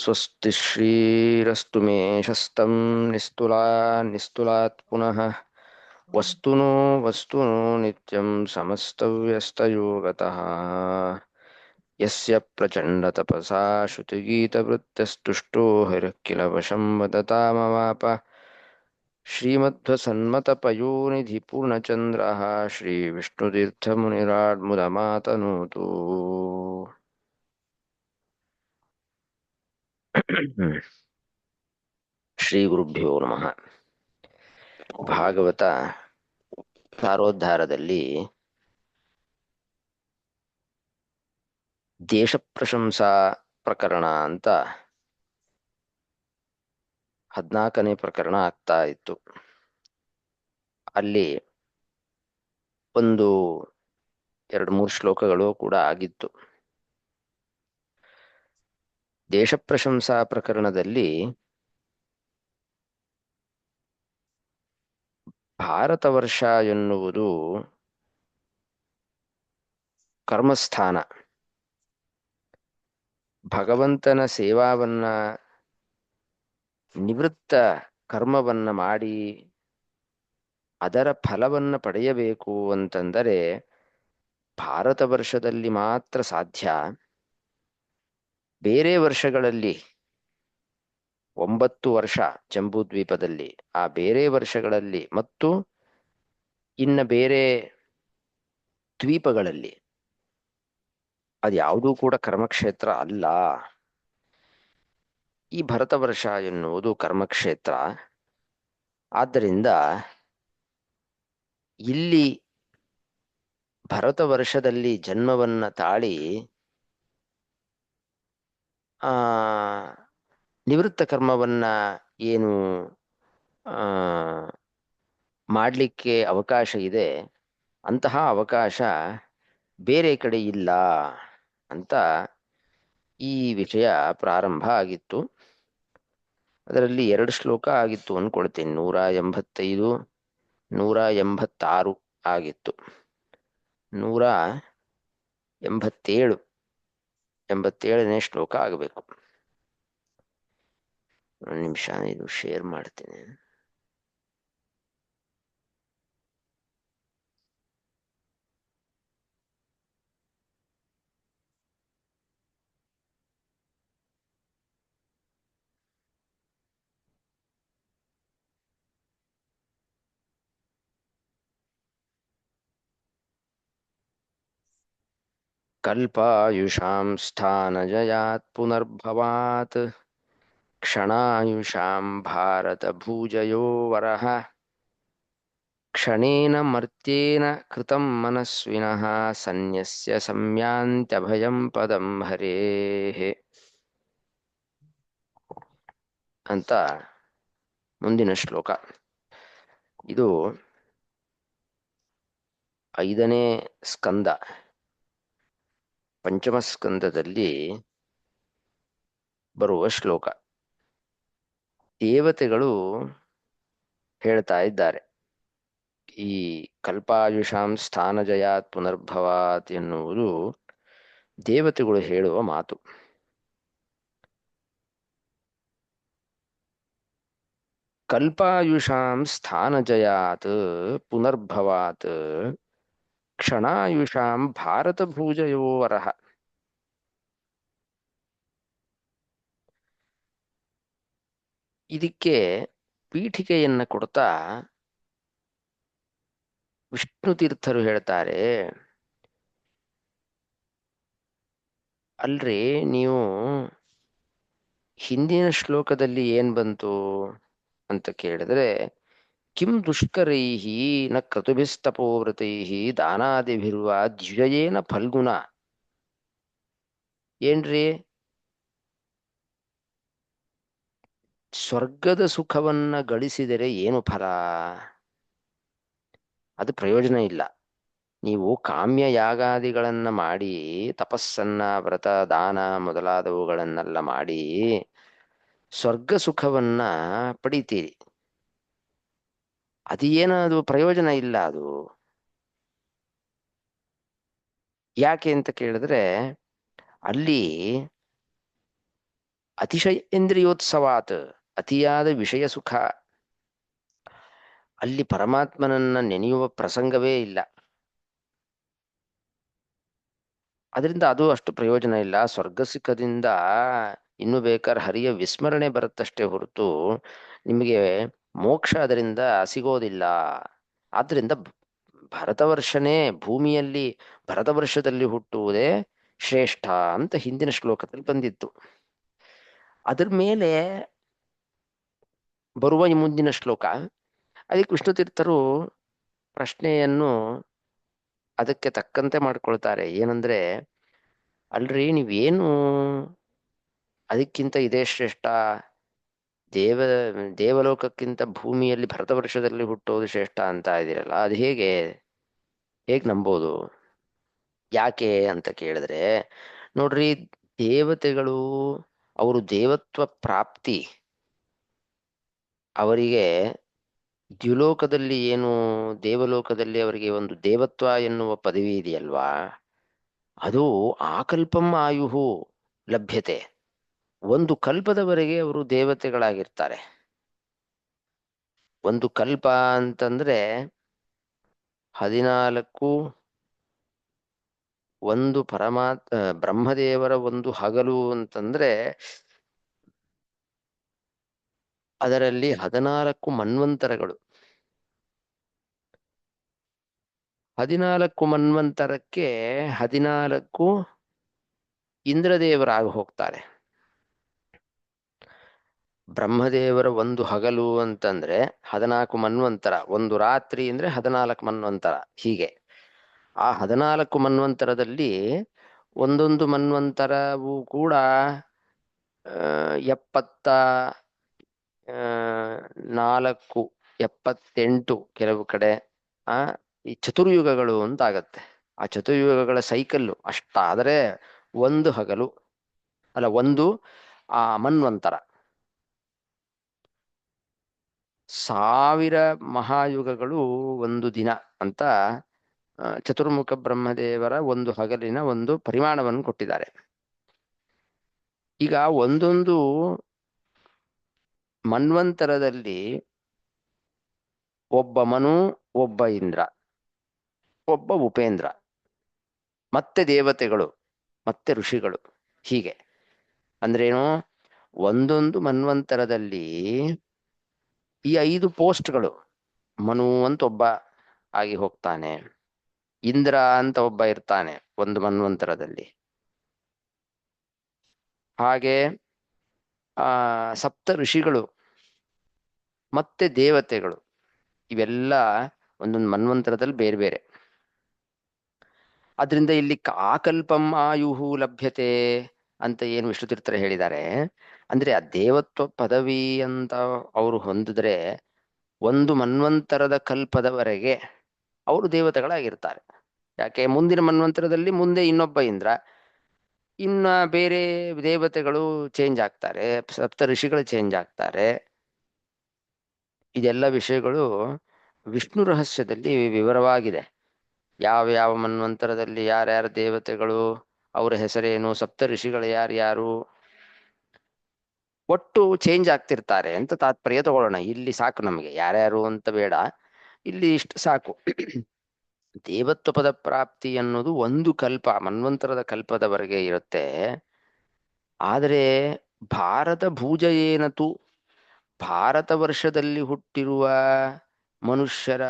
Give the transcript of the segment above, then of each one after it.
ಸ್ವಸ್ತಿ ಶ್ರೀರಸ್ತು ಮೇ ಶಸ್ತಂ ನಿಸ್ತುಲಾತ್ ಪುನಃ ವಸ್ತುನೋ ವಸ್ತುನೋ ನಿತ್ಯಂ ಸಮಸ್ತವ್ಯಸ್ತಯೋಗತಃ ಯಸ್ಯ ಪ್ರಚಂಡ ತಪಸಾ ಶ್ರುತಿಗೀತವೃತ್ತಸ್ತುಷ್ಟೋ ಹರಿಃ ಕಿಲ ವಶಂ ವದತಾಮವಾಪ ಶ್ರೀಮಧ್ವಸನ್ಮತಪಯೋನಿಧಿ ಪೂರ್ಣಚಂದ್ರಃ ಶ್ರೀ ವಿಷ್ಣುತೀರ್ಥಮುನಿರಾಡ್ಮುದಮಾತನೋತು. ಶ್ರೀ ಗುರುಭ್ಯೋ ನಮಃ. ಭಾಗವತ ಸಾರೋದ್ಧಾರದಲ್ಲಿ ದೇಶ ಪ್ರಶಂಸಾ ಪ್ರಕರಣ ಅಂತ 14ನೇ ಪ್ರಕರಣ ಆಗ್ತಾ ಇತ್ತು. ಅಲ್ಲಿ ಒಂದು 2-3 ಶ್ಲೋಕಗಳು ಕೂಡ ಆಗಿತ್ತು. ದೇಶ ಪ್ರಶಂಸಾ ಪ್ರಕರಣದಲ್ಲಿ ಭಾರತ ವರ್ಷ ಎನ್ನುವುದು ಕರ್ಮಸ್ಥಾನ. ಭಗವಂತನ ಸೇವಾವನ್ನ, ನಿವೃತ್ತ ಕರ್ಮವನ್ನ ಮಾಡಿ ಅದರ ಫಲವನ್ನ ಪಡೆಯಬೇಕು ಅಂತಂದರೆ ಭಾರತ ವರ್ಷದಲ್ಲಿ ಮಾತ್ರ ಸಾಧ್ಯ. ಬೇರೆ ವರ್ಷಗಳಲ್ಲಿ 9 ವರ್ಷ ಜಂಬೂದ್ವೀಪದಲ್ಲಿ, ಆ ಬೇರೆ ವರ್ಷಗಳಲ್ಲಿ ಮತ್ತು ಇನ್ನ ಬೇರೆ ದ್ವೀಪಗಳಲ್ಲಿ ಅದ್ಯಾವುದೂ ಕೂಡ ಕರ್ಮಕ್ಷೇತ್ರ ಅಲ್ಲ. ಈ ಭರತ ವರ್ಷ ಎನ್ನುವುದು ಕರ್ಮಕ್ಷೇತ್ರ. ಆದ್ದರಿಂದ ಇಲ್ಲಿ ಭರತ ವರ್ಷದಲ್ಲಿ ಜನ್ಮವನ್ನ ತಾಳಿ ಆ ನಿವೃತ್ತ ಕರ್ಮವನ್ನ ಏನು ಮಾಡಲಿಕ್ಕೆ ಅವಕಾಶ ಇದೆ, ಅಂತಹ ಅವಕಾಶ ಬೇರೆ ಕಡೆ ಇಲ್ಲ ಅಂತ ಈ ವಿಷಯ ಪ್ರಾರಂಭ ಆಗಿತ್ತು. ಅದರಲ್ಲಿ 2 ಶ್ಲೋಕ ಆಗಿತ್ತು ಅನ್ಕೊಳ್ತೀನಿ. 185, 186 ಆಗಿತ್ತು. 187ನೇ ಶ್ಲೋಕ ಆಗಬೇಕು. ಒಂದು ನಿಮಿಷ, ಇದು ಶೇರ್ ಮಾಡ್ತೀನಿ. ಕಲ್ಪಾಯುಷಾಂ ಸ್ಥಾನಜಯಾತ್ ಪುನರ್ಭವಾತ್ ಕ್ಷಣಾಯುಷಾಂ ಭಾರತ ಭೂಜಯೋ ವರಃ ಕ್ಷಣೇನ ಮರ್ತ್ಯೇನ ಕೃತಂ ಮನಸ್ವಿನಃ ಸನ್ಯಸ್ಯ ಸಂಯಾಂತ್ಯಭಯಂ ಪದಂ ಹರೇಃ ಅಂತ ಮುಂದಿನ ಶ್ಲೋಕ. ಇದು 5ನೇ ಸ್ಕಂದ, ಪಂಚಮ ಸ್ಕಂದದಲ್ಲಿ ಬರುವ ಶ್ಲೋಕ. ದೇವತೆಗಳು ಹೇಳ್ತಾ ಇದ್ದಾರೆ, ಈ ಕಲ್ಪಾಯುಷಾಂ ಸ್ಥಾನಜಯಾತ್ ಪುನರ್ಭವಾತ್ ಎನ್ನುವುದು ದೇವತೆಗಳು ಹೇಳುವ ಮಾತು. ಕಲ್ಪಾಯುಷಾಂ ಸ್ಥಾನಜಯಾತ್ ಪುನರ್ಭವಾತ್ ಕ್ಷಣಾಯುಷಾಂ ಭಾರತ ಭೂಜಯೋ ವರಃ. ಇದಕ್ಕೆ ಪೀಠಿಕೆಯನ್ನ ಕೊಡ್ತಾ ವಿಷ್ಣು ತೀರ್ಥರು ಹೇಳ್ತಾರೆ, ಅಲ್ರಿ ನೀವು ಹಿಂದಿನ ಶ್ಲೋಕದಲ್ಲಿ ಏನ್ ಬಂತು ಅಂತ ಕೇಳಿದ್ರೆ, ಕಿಂ ದುಷ್ಕರೈಹಿ ನ ಕ್ರತುಭಿಸ್ತಪೋವ್ರತೈಹಿ ದಾನಾದಿಭಿರ್ವಾ ದ್ವಿಜಯೇನ ಫಲ್ಗುಣ. ಏನ್ರಿ, ಸ್ವರ್ಗದ ಸುಖವನ್ನ ಗಳಿಸಿದರೆ ಏನು ಫಲ? ಅದು ಪ್ರಯೋಜನ ಇಲ್ಲ. ನೀವು ಕಾಮ್ಯ ಯಾಗಾದಿಗಳನ್ನ ಮಾಡಿ, ತಪಸ್ಸನ್ನ, ವ್ರತ, ದಾನ ಮೊದಲಾದವುಗಳನ್ನೆಲ್ಲ ಮಾಡಿ ಸ್ವರ್ಗ ಸುಖವನ್ನ ಪಡಿತೀರಿ. ಅದು ಪ್ರಯೋಜನ ಇಲ್ಲ. ಅದು ಯಾಕೆ ಅಂತ ಕೇಳಿದ್ರೆ, ಅಲ್ಲಿ ಅತಿಶಯ ಇಂದ್ರಿಯೋತ್ಸವಾತ್, ಅತಿಯಾದ ವಿಷಯ ಸುಖ, ಅಲ್ಲಿ ಪರಮಾತ್ಮನನ್ನ ನೆನೆಯುವ ಪ್ರಸಂಗವೇ ಇಲ್ಲ. ಅದರಿಂದ ಅದು ಅಷ್ಟು ಪ್ರಯೋಜನ ಇಲ್ಲ. ಸ್ವರ್ಗ ಸಿಕ್ಕದಿಂದ ಇನ್ನು ಬೇಕಾದ್ರೆ ಹರಿಯ ವಿಸ್ಮರಣೆ ಬರುತ್ತಷ್ಟೇ ಹೊರತು ನಿಮಗೆ ಮೋಕ್ಷ ಅದರಿಂದ ಸಿಗೋದಿಲ್ಲ. ಆದ್ರಿಂದ ಭರತವರ್ಷನೇ ಭೂಮಿಯಲ್ಲಿ ಭರತವರ್ಷದಲ್ಲಿ ಹುಟ್ಟುವುದೇ ಶ್ರೇಷ್ಠ ಅಂತ ಹಿಂದಿನ ಶ್ಲೋಕದಲ್ಲಿ ಬಂದಿತ್ತು. ಅದ್ರ ಮೇಲೆ ಬರುವ ಈ ಮುಂದಿನ ಶ್ಲೋಕ, ಅದಕ್ಕೆ ವಿಷ್ಣು ತೀರ್ಥರು ಪ್ರಶ್ನೆಯನ್ನು ಅದಕ್ಕೆ ತಕ್ಕಂತೆ ಮಾಡ್ಕೊಳ್ತಾರೆ. ಏನಂದ್ರೆ, ಅಲ್ರಿ ನೀವೇನು ಅದಕ್ಕಿಂತ ಇದೇ ಶ್ರೇಷ್ಠ, ದೇವ ದೇವಲೋಕಕ್ಕಿಂತ ಭೂಮಿಯಲ್ಲಿ ಭರತವರ್ಷದಲ್ಲಿ ಹುಟ್ಟೋದು ಶ್ರೇಷ್ಠ ಅಂತ ಇದ್ದೀರಲ್ಲ, ಅದು ಹೇಗ್ ನಂಬೋದು, ಯಾಕೆ ಅಂತ ಕೇಳಿದ್ರೆ, ನೋಡ್ರಿ, ದೇವತೆಗಳು ಅವರು ದೇವತ್ವ ಪ್ರಾಪ್ತಿ, ಅವರಿಗೆ ದ್ಯುಲೋಕದಲ್ಲಿ ಏನು, ದೇವಲೋಕದಲ್ಲಿ ಅವರಿಗೆ ಒಂದು ದೇವತ್ವ ಎನ್ನುವ ಪದವಿ ಇದೆಯಲ್ವಾ, ಅದು ಆಕಲ್ಪಂ ಆಯುಹು ಲಭ್ಯತೆ. ಒಂದು ಕಲ್ಪದವರೆಗೆ ಅವರು ದೇವತೆಗಳಾಗಿರ್ತಾರೆ. ಒಂದು ಕಲ್ಪ ಅಂತಂದ್ರೆ 14, ಒಂದು ಬ್ರಹ್ಮದೇವರ ಒಂದು ಹಗಲು ಅಂತಂದ್ರೆ ಅದರಲ್ಲಿ 14 ಮನ್ವಂತರಗಳು. 14 ಮನ್ವಂತರಕ್ಕೆ 14 ಇಂದ್ರದೇವರಾಗಿ ಹೋಗ್ತಾರೆ. ಬ್ರಹ್ಮದೇವರ ಒಂದು ಹಗಲು ಅಂತಂದ್ರೆ 14 ಮನ್ವಂತರ, ಒಂದು ರಾತ್ರಿ ಅಂದ್ರೆ 14 ಮನ್ವಂತರ. ಹೀಗೆ ಆ 14 ಮನ್ವಂತರದಲ್ಲಿ ಒಂದೊಂದು ಮನ್ವಂತರವೂ ಕೂಡ 74, 78 ಕೆಲವು ಕಡೆ ಈ ಚತುರ್ಯುಗಗಳು ಅಂತ ಆಗತ್ತೆ. ಆ ಚತುರ್ಯುಗಗಳ ಸೈಕಲ್ಲು ಅಷ್ಟಾದರೆ ಒಂದು ಹಗಲು, ಅಲ್ಲ, ಒಂದು ಆ ಮನ್ವಂತರ. 1000 ಮಹಾಯುಗಗಳು ಒಂದು ದಿನ ಅಂತ ಚತುರ್ಮುಖ ಬ್ರಹ್ಮದೇವರ ಒಂದು ಹಗಲಿನ ಒಂದು ಪರಿಮಾಣವನ್ನು ಕೊಟ್ಟಿದ್ದಾರೆ. ಈಗ ಒಂದೊಂದು ಮನ್ವಂತರದಲ್ಲಿ ಒಬ್ಬ ಮನು, ಒಬ್ಬ ಇಂದ್ರ, ಒಬ್ಬ ಉಪೇಂದ್ರ, ಮತ್ತೆ ದೇವತೆಗಳು, ಮತ್ತೆ ಋಷಿಗಳು. ಹೀಗೆ ಅಂದ್ರೇನು, ಒಂದೊಂದು ಮನ್ವಂತರದಲ್ಲಿ ಈ 5 ಪೋಸ್ಟ್ಗಳು, ಮನು ಅಂತ ಒಬ್ಬ ಆಗಿ ಹೋಗ್ತಾನೆ, ಇಂದ್ರ ಅಂತ ಒಬ್ಬ ಇರ್ತಾನೆ ಒಂದು ಮನ್ವಂತರದಲ್ಲಿ, ಹಾಗೆ ಸಪ್ತ ಋಷಿಗಳು ಮತ್ತೆ ದೇವತೆಗಳು, ಇವೆಲ್ಲ ಒಂದೊಂದು ಮನ್ವಂತರದಲ್ಲಿ ಬೇರೆ ಬೇರೆ. ಆದ್ರಿಂದ ಇಲ್ಲಿ ಆಕಲ್ಪಂ ಆಯುಹು ಲಭ್ಯತೆ ಅಂತ ಏನು ವಿಷ್ಣುತೀರ್ಥರು ಹೇಳಿದ್ದಾರೆ ಅಂದ್ರೆ, ಆ ದೇವತ್ವ ಪದವಿ ಅಂತ ಅವರು ಹೊಂದಿದ್ರೆ ಒಂದು ಮನ್ವಂತರದ ಕಲ್ಪದವರೆಗೆ ಅವರು ದೇವತೆಗಳಾಗಿರ್ತಾರೆ. ಯಾಕೆ, ಮುಂದಿನ ಮನ್ವಂತರದಲ್ಲಿ ಮುಂದೆ ಇನ್ನೊಬ್ಬ ಇಂದ್ರ, ಇನ್ನ ಬೇರೆ ದೇವತೆಗಳು ಚೇಂಜ್ ಆಗ್ತಾರೆ, ಸಪ್ತ ಋಷಿಗಳು ಚೇಂಜ್ ಆಗ್ತಾರೆ. ಇದೆಲ್ಲ ವಿಷಯಗಳು ವಿಷ್ಣು ರಹಸ್ಯದಲ್ಲಿ ವಿವರವಾಗಿದೆ. ಯಾವ ಯಾವ ಮನ್ವಂತರದಲ್ಲಿ ಯಾರ್ಯಾರ ದೇವತೆಗಳು, ಅವರ ಹೆಸರೇನು, ಸಪ್ತ ಋಷಿಗಳು ಯಾರ್ಯಾರು, ಒಟ್ಟು ಚೇಂಜ್ ಆಗ್ತಿರ್ತಾರೆ ಅಂತ ತಾತ್ಪರ್ಯ ತಗೊಳ್ಳೋಣ. ಇಲ್ಲಿ ಸಾಕು, ನಮಗೆ ಯಾರ್ಯಾರು ಅಂತ ಬೇಡ, ಇಲ್ಲಿ ಇಷ್ಟು ಸಾಕು. ದೇವತ್ವ ಪದ ಪ್ರಾಪ್ತಿ ಅನ್ನೋದು ಒಂದು ಕಲ್ಪ, ಮನ್ವಂತರದ ಕಲ್ಪದವರೆಗೆ ಇರುತ್ತೆ. ಆದರೆ ಭಾರತ ಭೂಜ ಏನತು, ಭಾರತ ವರ್ಷದಲ್ಲಿ ಹುಟ್ಟಿರುವ ಮನುಷ್ಯರ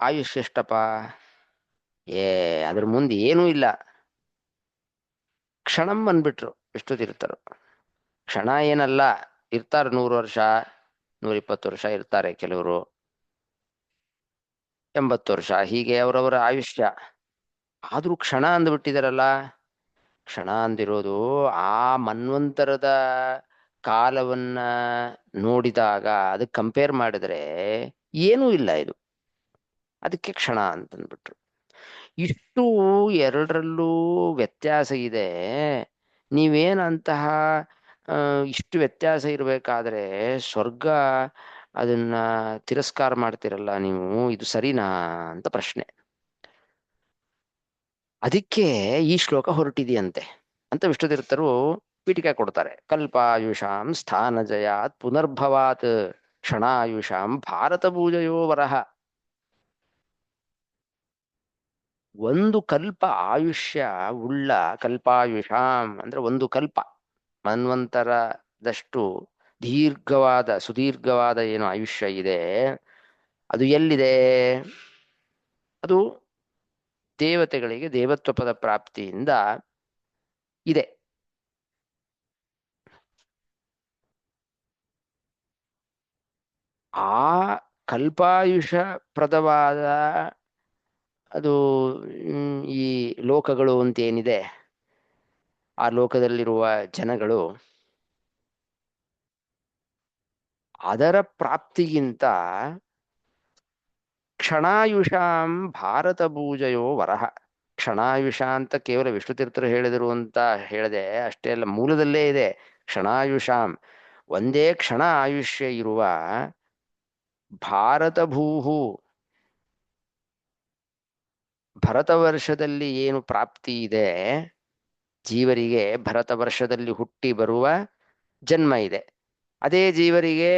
ಆಯುಷ್ಯ ಎಷ್ಟಪ್ಪ, ಅದ್ರ ಮುಂದೆ ಏನೂ ಇಲ್ಲ. ಕ್ಷಣಂ ಅಂದ್ಬಿಟ್ರು ಎಷ್ಟೊತ್ತಿರ್ತಾರೋ. ಕ್ಷಣ ಏನಲ್ಲ, ಇರ್ತಾರೆ 100 ವರ್ಷ, 120 ವರ್ಷ ಇರ್ತಾರೆ, ಕೆಲವರು 80 ವರ್ಷ, ಹೀಗೆ ಅವರವರ ಆಯುಷ್ಯ. ಆದ್ರೂ ಕ್ಷಣ ಅಂದ್ಬಿಟ್ಟಿದಾರಲ್ಲ. ಕ್ಷಣ ಅಂದಿರೋದು ಆ ಮನ್ವಂತರದ ಕಾಲವನ್ನ ನೋಡಿದಾಗ ಅದಕ್ಕೆ ಕಂಪೇರ್ ಮಾಡಿದ್ರೆ ಏನೂ ಇಲ್ಲ ಇದು, ಅದಕ್ಕೆ ಕ್ಷಣ ಅಂತಂದ್ಬಿಟ್ರು. ಇಷ್ಟು ಎರಡರಲ್ಲೂ ವ್ಯತ್ಯಾಸ ಇದೆ. ನೀವೇನಂತಹ ಇಷ್ಟು ವ್ಯತ್ಯಾಸ ಇರಬೇಕಾದ್ರೆ ಸ್ವರ್ಗ ಅದನ್ನ ತಿರಸ್ಕಾರ ಮಾಡ್ತಿರಲ್ಲ ನೀವು, ಇದು ಸರಿನಾ ಅಂತ ಪ್ರಶ್ನೆ. ಅದಕ್ಕೆ ಈ ಶ್ಲೋಕ ಹೊರಟಿದೆಯಂತೆ ಅಂತ ವಿಷ್ಣುತೀರ್ಥರು ಪೀಠಿಕೆ ಕೊಡ್ತಾರೆ. ಕಲ್ಪಾಯುಷಾಂ ಸ್ಥಾನಜಯಾತ್ ಪುನರ್ಭವಾತ್ ಕ್ಷಣಾಯುಷಾಂ ಭಾರತ ಭೂಜಯೋ ವರಹ. ಒಂದು ಕಲ್ಪ ಆಯುಷ್ಯ ಉಳ್ಳ, ಕಲ್ಪಾಯುಷಾಂ ಅಂದ್ರೆ ಒಂದು ಕಲ್ಪ, ಮನ್ವಂತರದಷ್ಟು ದೀರ್ಘವಾದ ಸುದೀರ್ಘವಾದ ಏನು ಆಯುಷ್ಯ ಇದೆ, ಅದು ಎಲ್ಲಿದೆ? ಅದು ದೇವತೆಗಳಿಗೆ ದೇವತ್ವ ಪದ ಪ್ರಾಪ್ತಿಯಿಂದ ಇದೆ. ಆ ಕಲ್ಪಾಯುಷ ಪ್ರದವಾದ ಅದು ಈ ಲೋಕಗಳು ಅಂತ ಏನಿದೆ, ಆ ಲೋಕದಲ್ಲಿರುವ ಜನಗಳು ಅದರ ಪ್ರಾಪ್ತಿಗಿಂತ ಕ್ಷಣಾಯುಷಾಂ ಭಾರತ ಭೂಜಯೋ ವರಹ. ಕ್ಷಣಾಯುಷ ಅಂತ ಕೇವಲ ವಿಷ್ಣುತೀರ್ಥರು ಹೇಳಿದರು ಅಂತ ಹೇಳದೆ ಅಷ್ಟೇ ಅಲ್ಲ, ಮೂಲದಲ್ಲೇ ಇದೆ ಕ್ಷಣಾಯುಷಾಂ. ಒಂದೇ ಕ್ಷಣ ಆಯುಷ್ಯ ಇರುವ ಭಾರತ ಭೂಹು, ಭರತ ವರ್ಷದಲ್ಲಿ ಏನು ಪ್ರಾಪ್ತಿ ಇದೆ ಜೀವರಿಗೆ, ಭರತ ವರ್ಷದಲ್ಲಿ ಹುಟ್ಟಿ ಬರುವ ಜನ್ಮ ಇದೆ. ಅದೇ ಜೀವರಿಗೆ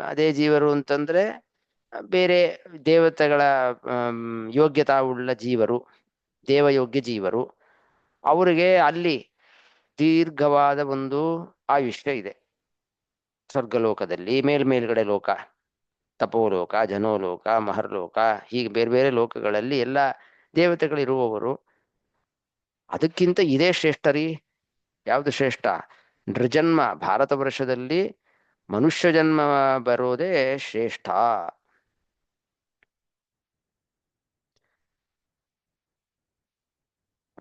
ಅದೇ ಜೀವರು ಅಂತಂದ್ರೆ ಬೇರೆ ದೇವತೆಗಳ ಯೋಗ್ಯತಾ ಉಳ್ಳ ಜೀವರು, ದೇವಯೋಗ್ಯ ಜೀವರು, ಅವರಿಗೆ ಅಲ್ಲಿ ದೀರ್ಘವಾದ ಒಂದು ಆಯುಷ್ಯ ಇದೆ. ಸ್ವರ್ಗಲೋಕದಲ್ಲಿ ಮೇಲ್ಮೇಲ್ಗಡೆ ಲೋಕ, ತಪೋಲೋಕ, ಜನೋಲೋಕ, ಮಹರ್ಲೋಕ, ಹೀಗೆ ಬೇರೆ ಬೇರೆ ಲೋಕಗಳಲ್ಲಿ ಎಲ್ಲ ದೇವತೆಗಳಿರುವವರು. ಅದಕ್ಕಿಂತ ಇದೇ ಶ್ರೇಷ್ಠ ರೀ. ಯಾವುದು ಶ್ರೇಷ್ಠ? ನೃಜನ್ಮ, ಭಾರತ ವರ್ಷದಲ್ಲಿ ಮನುಷ್ಯ ಜನ್ಮ ಬರೋದೇ ಶ್ರೇಷ್ಠ.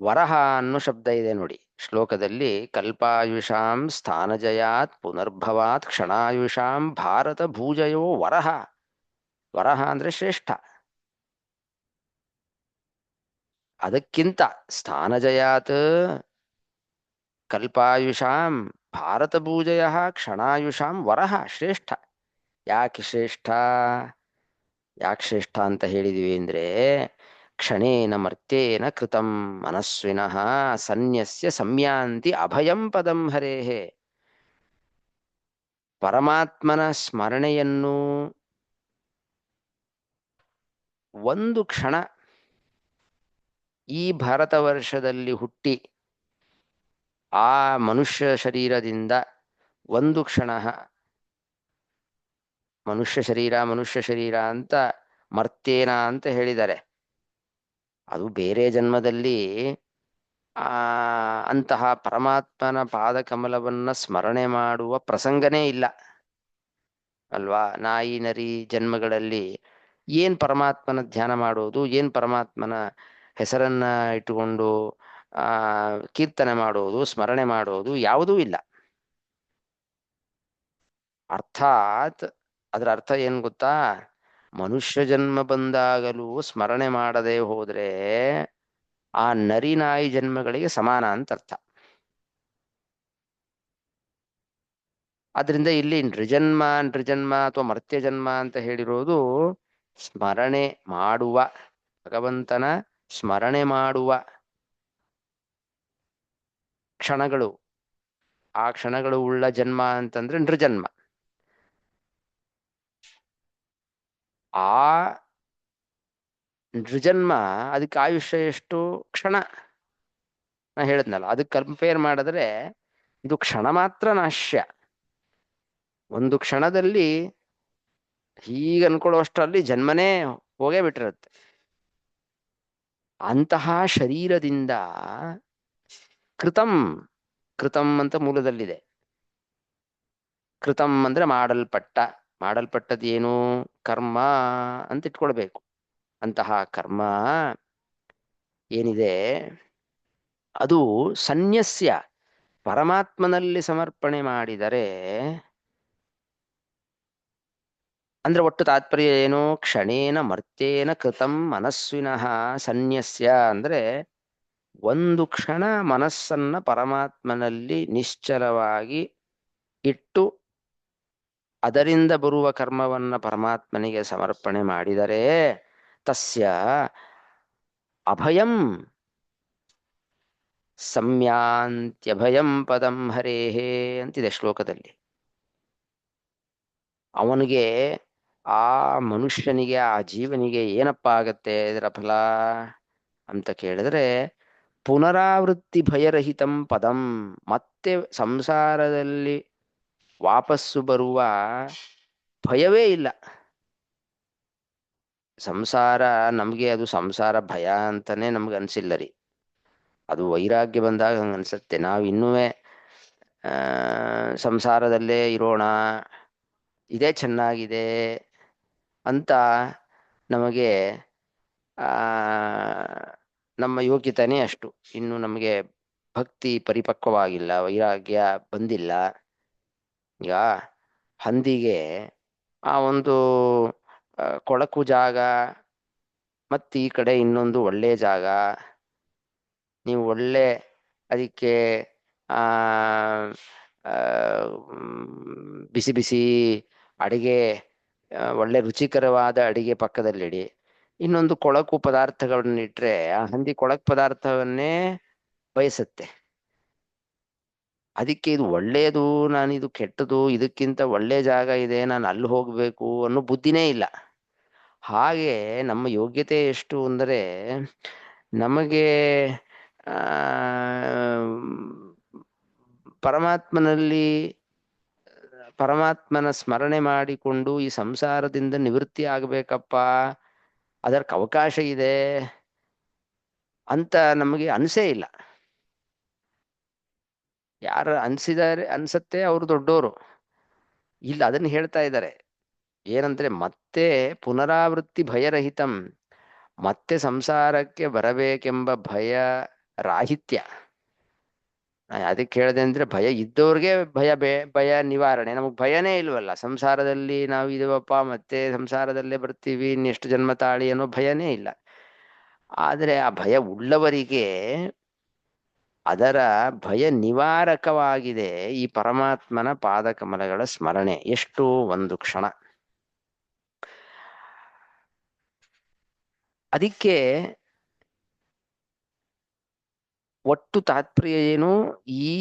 ವರಹ ಅನ್ನೋ ಶಬ್ದ ಇದೆ ನೋಡಿ ಶ್ಲೋಕದಲ್ಲಿ. ಕಲ್ಪಾಯುಷಾಂ ಸ್ಥಾನಜಯಾತ್ ಪುನರ್ಭವಾತ್ ಕ್ಷಣಾಯುಷಾಂ ಭಾರತ ಭೂಜಯೋ ವರಹ. ವರಹ ಅಂದ್ರೆ ಶ್ರೇಷ್ಠ. ಅದಕ್ಕಿಂತ ಸ್ಥಾನಜಯಾತ್ ಕಲ್ಪಾಯುಷಾಂ ಭಾರತ ಭೂಜಯ ಕ್ಷಣಾಯುಷಾಂ ವರಹ ಶ್ರೇಷ್ಠ. ಯಾಕೆ ಶ್ರೇಷ್ಠ? ಯಾಕೆ ಶ್ರೇಷ್ಠ ಅಂತ ಹೇಳಿದ್ವಿ ಅಂದ್ರೆ, ಕ್ಷಣೇನ ಮರ್ತೇನ ಕೃತಂ ಮನಸ್ವಿನಃ ಸನ್ಯಸ್ಯ ಸಂಯಾಂತಿ ಅಭಯಂ ಪದಂ ಹರೇಹೇ. ಪರಮಾತ್ಮನ ಸ್ಮರಣೆಯನ್ನು ಒಂದು ಕ್ಷಣ ಈ ಭಾರತ ವರ್ಷದಲ್ಲಿ ಹುಟ್ಟಿ ಆ ಮನುಷ್ಯ ಶರೀರದಿಂದ ಒಂದು ಕ್ಷಣ, ಮನುಷ್ಯ ಶರೀರ ಮನುಷ್ಯ ಶರೀರ ಅಂತ ಮರ್ತೇನ ಅಂತ ಹೇಳಿದ್ದಾರೆ. ಅದು ಬೇರೆ ಜನ್ಮದಲ್ಲಿ ಆ ಅಂತಹ ಪರಮಾತ್ಮನ ಪಾದಕಮಲವನ್ನ ಸ್ಮರಣೆ ಮಾಡುವ ಪ್ರಸಂಗನೇ ಇಲ್ಲ ಅಲ್ವಾ. ನಾಯಿ ನರಿ ಜನ್ಮಗಳಲ್ಲಿ ಏನ್ ಪರಮಾತ್ಮನ ಧ್ಯಾನ ಮಾಡೋದು, ಏನ್ ಪರಮಾತ್ಮನ ಹೆಸರನ್ನ ಇಟ್ಟುಕೊಂಡು ಆ ಕೀರ್ತನೆ ಮಾಡೋದು, ಸ್ಮರಣೆ ಮಾಡೋದು ಯಾವುದೂ ಇಲ್ಲ. ಅರ್ಥಾತ್ ಅದರ ಅರ್ಥ ಏನ್ ಗೊತ್ತಾ? ಮನುಷ್ಯ ಜನ್ಮ ಬಂದಾಗಲೂ ಸ್ಮರಣೆ ಮಾಡದೆ ಹೋದ್ರೆ ಆ ನರಿ ನಾಯಿ ಜನ್ಮಗಳಿಗೆ ಸಮಾನ ಅಂತ ಅರ್ಥ. ಆದ್ರಿಂದ ಇಲ್ಲಿ ನೃಜನ್ಮ ನೃಜನ್ಮ ಅಥವಾ ಮರ್ತ್ಯ ಜನ್ಮ ಅಂತ ಹೇಳಿರೋದು ಸ್ಮರಣೆ ಮಾಡುವ, ಭಗವಂತನ ಸ್ಮರಣೆ ಮಾಡುವ ಕ್ಷಣಗಳು, ಆ ಕ್ಷಣಗಳು ಉಳ್ಳ ಜನ್ಮ ಅಂತಂದ್ರೆ ನೃಜನ್ಮ. ಆ ನೃಜನ್ಮ ಅದಕ್ಕೆ ಆಯುಷ್ಯ ಎಷ್ಟು? ಕ್ಷಣ. ನಾ ಹೇಳಿದ್ನಲ್ಲ, ಅದಕ್ಕೆ ಕಂಪೇರ್ ಮಾಡಿದ್ರೆ ಇದು ಕ್ಷಣ ಮಾತ್ರ ನಾಶ್ಯ. ಒಂದು ಕ್ಷಣದಲ್ಲಿ ಹೀಗೆ ಅನ್ಕೊಳ್ಳುವಷ್ಟರಲ್ಲಿ ಜನ್ಮನೇ ಹೋಗೇ ಬಿಟ್ಟಿರುತ್ತೆ. ಅಂತಹ ಶರೀರದಿಂದ ಕೃತಂ, ಕೃತಂ ಅಂತ ಮೂಲದಲ್ಲಿದೆ. ಕೃತಂ ಅಂದ್ರೆ ಮಾಡಲ್ಪಟ್ಟ, ಮಾಡಲ್ಪಟ್ಟದ್ದು ಏನು? ಕರ್ಮ ಅಂತ ಇಟ್ಕೊಳ್ಬೇಕು. ಅಂತಹ ಕರ್ಮ ಏನಿದೆ ಅದು ಸನ್ಯಸ್ಯ, ಪರಮಾತ್ಮನಲ್ಲಿ ಸಮರ್ಪಣೆ ಮಾಡಿದರೆ, ಅಂದ್ರೆ ಒಟ್ಟು ತಾತ್ಪರ್ಯ ಏನು? ಕ್ಷಣೇನ ಮರ್ತೇನ ಕೃತಂ ಮನಸ್ವಿನಃ ಸನ್ಯಸ್ಯ ಅಂದ್ರೆ ಒಂದು ಕ್ಷಣ ಮನಸ್ಸನ್ನ ಪರಮಾತ್ಮನಲ್ಲಿ ನಿಶ್ಚಲವಾಗಿ ಇಟ್ಟು ಅದರಿಂದ ಬರುವ ಕರ್ಮವನ್ನ ಪರಮಾತ್ಮನಿಗೆ ಸಮರ್ಪಣೆ ಮಾಡಿದರೆ ತಸ್ಯ ಅಭಯಂ ಸಂಯಾಂತ್ಯಭಯಂ ಪದಂ ಹರೇಹೇ ಅಂತಿದೆ ಶ್ಲೋಕದಲ್ಲಿ. ಅವನಿಗೆ, ಆ ಮನುಷ್ಯನಿಗೆ, ಆ ಜೀವನಿಗೆ ಏನಪ್ಪ ಆಗತ್ತೆ ಇದರ ಫಲ ಅಂತ ಕೇಳಿದ್ರೆ, ಪುನರಾವೃತ್ತಿ ಭಯರಹಿತಂ ಪದಂ, ಮತ್ತೆ ಸಂಸಾರದಲ್ಲಿ ವಾಪಸ್ಸು ಬರುವ ಭಯವೇ ಇಲ್ಲ. ಸಂಸಾರ ನಮ್ಗೆ ಅದು ಸಂಸಾರ ಭಯ ಅಂತಾನೆ ನಮ್ಗೆ ಅನ್ಸಿಲ್ಲ ರೀ. ಅದು ವೈರಾಗ್ಯ ಬಂದಾಗ ಹಂಗ ಅನ್ಸತ್ತೆ. ನಾವು ಇನ್ನುವೇ ಸಂಸಾರದಲ್ಲೇ ಇರೋಣ, ಇದೇ ಚೆನ್ನಾಗಿದೆ ಅಂತ ನಮಗೆ ಆ ನಮ್ಮ ಯೋಗ್ಯತೆನೇ ಅಷ್ಟು. ಇನ್ನು ನಮಗೆ ಭಕ್ತಿ ಪರಿಪಕ್ವವಾಗಿಲ್ಲ, ವೈರಾಗ್ಯ ಬಂದಿಲ್ಲ. ಈಗ ಹಂದಿಗೆ ಆ ಒಂದು ಕೊಳಕು ಜಾಗ ಮತ್ತು ಈ ಕಡೆ ಇನ್ನೊಂದು ಒಳ್ಳೆ ಜಾಗ, ನೀವು ಒಳ್ಳೆ ಅದಕ್ಕೆ ಆ ಆ, ಬಿಸಿ ಬಿಸಿ ಅಡಿಗೆ, ಒಳ್ಳೆ ರುಚಿಕರವಾದ ಅಡಿಗೆ ಪಕ್ಕದಲ್ಲಿಡಿ. ಇನ್ನೊಂದು ಕೊಳಕು ಪದಾರ್ಥಗಳನ್ನ ಇಟ್ರೆ ಆ ಹಂದಿ ಕೊಳಕು ಪದಾರ್ಥವನ್ನೇ ಬಯಸುತ್ತೆ. ಅದಕ್ಕೆ ಇದು ಒಳ್ಳೆಯದು, ನಾನಿದು ಕೆಟ್ಟದು, ಇದಕ್ಕಿಂತ ಒಳ್ಳೆ ಜಾಗ ಇದೆ, ನಾನು ಅಲ್ಲಿ ಹೋಗ್ಬೇಕು ಅನ್ನೋ ಬುದ್ಧಿನೇ ಇಲ್ಲ. ಹಾಗೆ ನಮ್ಮ ಯೋಗ್ಯತೆ ಎಷ್ಟು ಅಂದರೆ, ನಮಗೆ ಆ ಪರಮಾತ್ಮನಲ್ಲಿ ಪರಮಾತ್ಮನ ಸ್ಮರಣೆ ಮಾಡಿಕೊಂಡು ಈ ಸಂಸಾರದಿಂದ ನಿವೃತ್ತಿ ಆಗ್ಬೇಕಪ್ಪ, ಅದಕ್ಕೆ ಅವಕಾಶ ಇದೆ ಅಂತ ನಮಗೆ ಅನ್ಸೇ ಇಲ್ಲ. ಯಾರು ಅನ್ಸಿದ್ದಾರೆ ಅನ್ಸತ್ತೆ ಅವ್ರು ದೊಡ್ಡೋರು. ಇಲ್ಲ, ಅದನ್ನ ಹೇಳ್ತಾ ಇದ್ದಾರೆ ಏನಂದ್ರೆ, ಮತ್ತೆ ಪುನರಾವೃತ್ತಿ ಭಯರಹಿತಂ, ಮತ್ತೆ ಸಂಸಾರಕ್ಕೆ ಬರಬೇಕೆಂಬ ಭಯ ರಾಹಿತ್ಯ. ಅದಕ್ಕೆ ಹೇಳ್ದೆ ಅಂದ್ರೆ, ಭಯ ಇದ್ದವ್ರಿಗೆ ಭಯ ನಿವಾರಣೆ. ನಮಗ್ ಭಯನೇ ಇಲ್ವಲ್ಲ, ಸಂಸಾರದಲ್ಲಿ ನಾವು ಇದೀವಪ್ಪ, ಮತ್ತೆ ಸಂಸಾರದಲ್ಲೇ ಬರ್ತೀವಿ, ಇನ್ನೆಷ್ಟು ಜನ್ಮ ತಾಳಿ ಅನ್ನೋ ಭಯನೇ ಇಲ್ಲ. ಆದ್ರೆ ಆ ಭಯ ಉಳ್ಳವರಿಗೆ ಅದರ ಭಯ ನಿವಾರಕವಾಗಿದೆ ಈ ಪರಮಾತ್ಮನ ಪಾದಕಮಲಗಳ ಸ್ಮರಣೆ. ಎಷ್ಟು ಒಂದು ಕ್ಷಣ. ಅದಕ್ಕೆ ಒಟ್ಟು ತಾತ್ಪರ್ಯ ಏನು, ಈ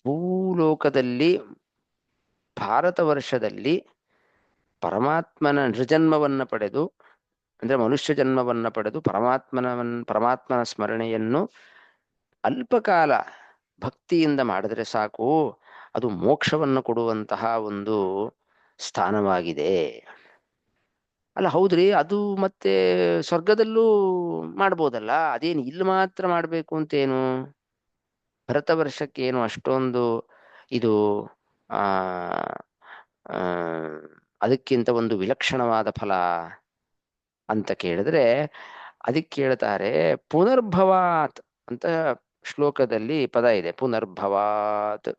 ಭೂಲೋಕದಲ್ಲಿ ಭಾರತ ವರ್ಷದಲ್ಲಿ ಪರಮಾತ್ಮನ ನೃಜನ್ಮವನ್ನ ಪಡೆದು, ಅಂದ್ರೆ ಮನುಷ್ಯ ಜನ್ಮವನ್ನ ಪಡೆದು ಪರಮಾತ್ಮನ ಸ್ಮರಣೆಯನ್ನು ಅಲ್ಪಕಾಲ ಭಕ್ತಿಯಿಂದ ಮಾಡಿದ್ರೆ ಸಾಕು, ಅದು ಮೋಕ್ಷವನ್ನು ಕೊಡುವಂತಹ ಒಂದು ಸ್ಥಾನವಾಗಿದೆ. ಅಲ್ಲ ಹೌದ್ರಿ, ಅದು ಮತ್ತೆ ಸ್ವರ್ಗದಲ್ಲೂ ಮಾಡ್ಬೋದಲ್ಲ, ಅದೇನು ಇಲ್ಲಿ ಮಾತ್ರ ಮಾಡ್ಬೇಕು ಅಂತೇನು? ಭರತ ವರ್ಷಕ್ಕೆ ಏನು ಅಷ್ಟೊಂದು ಇದು ಆ ಆ, ಅದಕ್ಕಿಂತ ಒಂದು ವಿಲಕ್ಷಣವಾದ ಫಲ ಅಂತ ಕೇಳಿದ್ರೆ, ಅದಕ್ಕೆ ಕೇಳ್ತಾರೆ ಪುನರ್ಭವಾತ್ ಅಂತ ಶ್ಲೋಕದಲ್ಲಿ ಪದ ಇದೆ. ಪುನರ್ಭವಾತ್,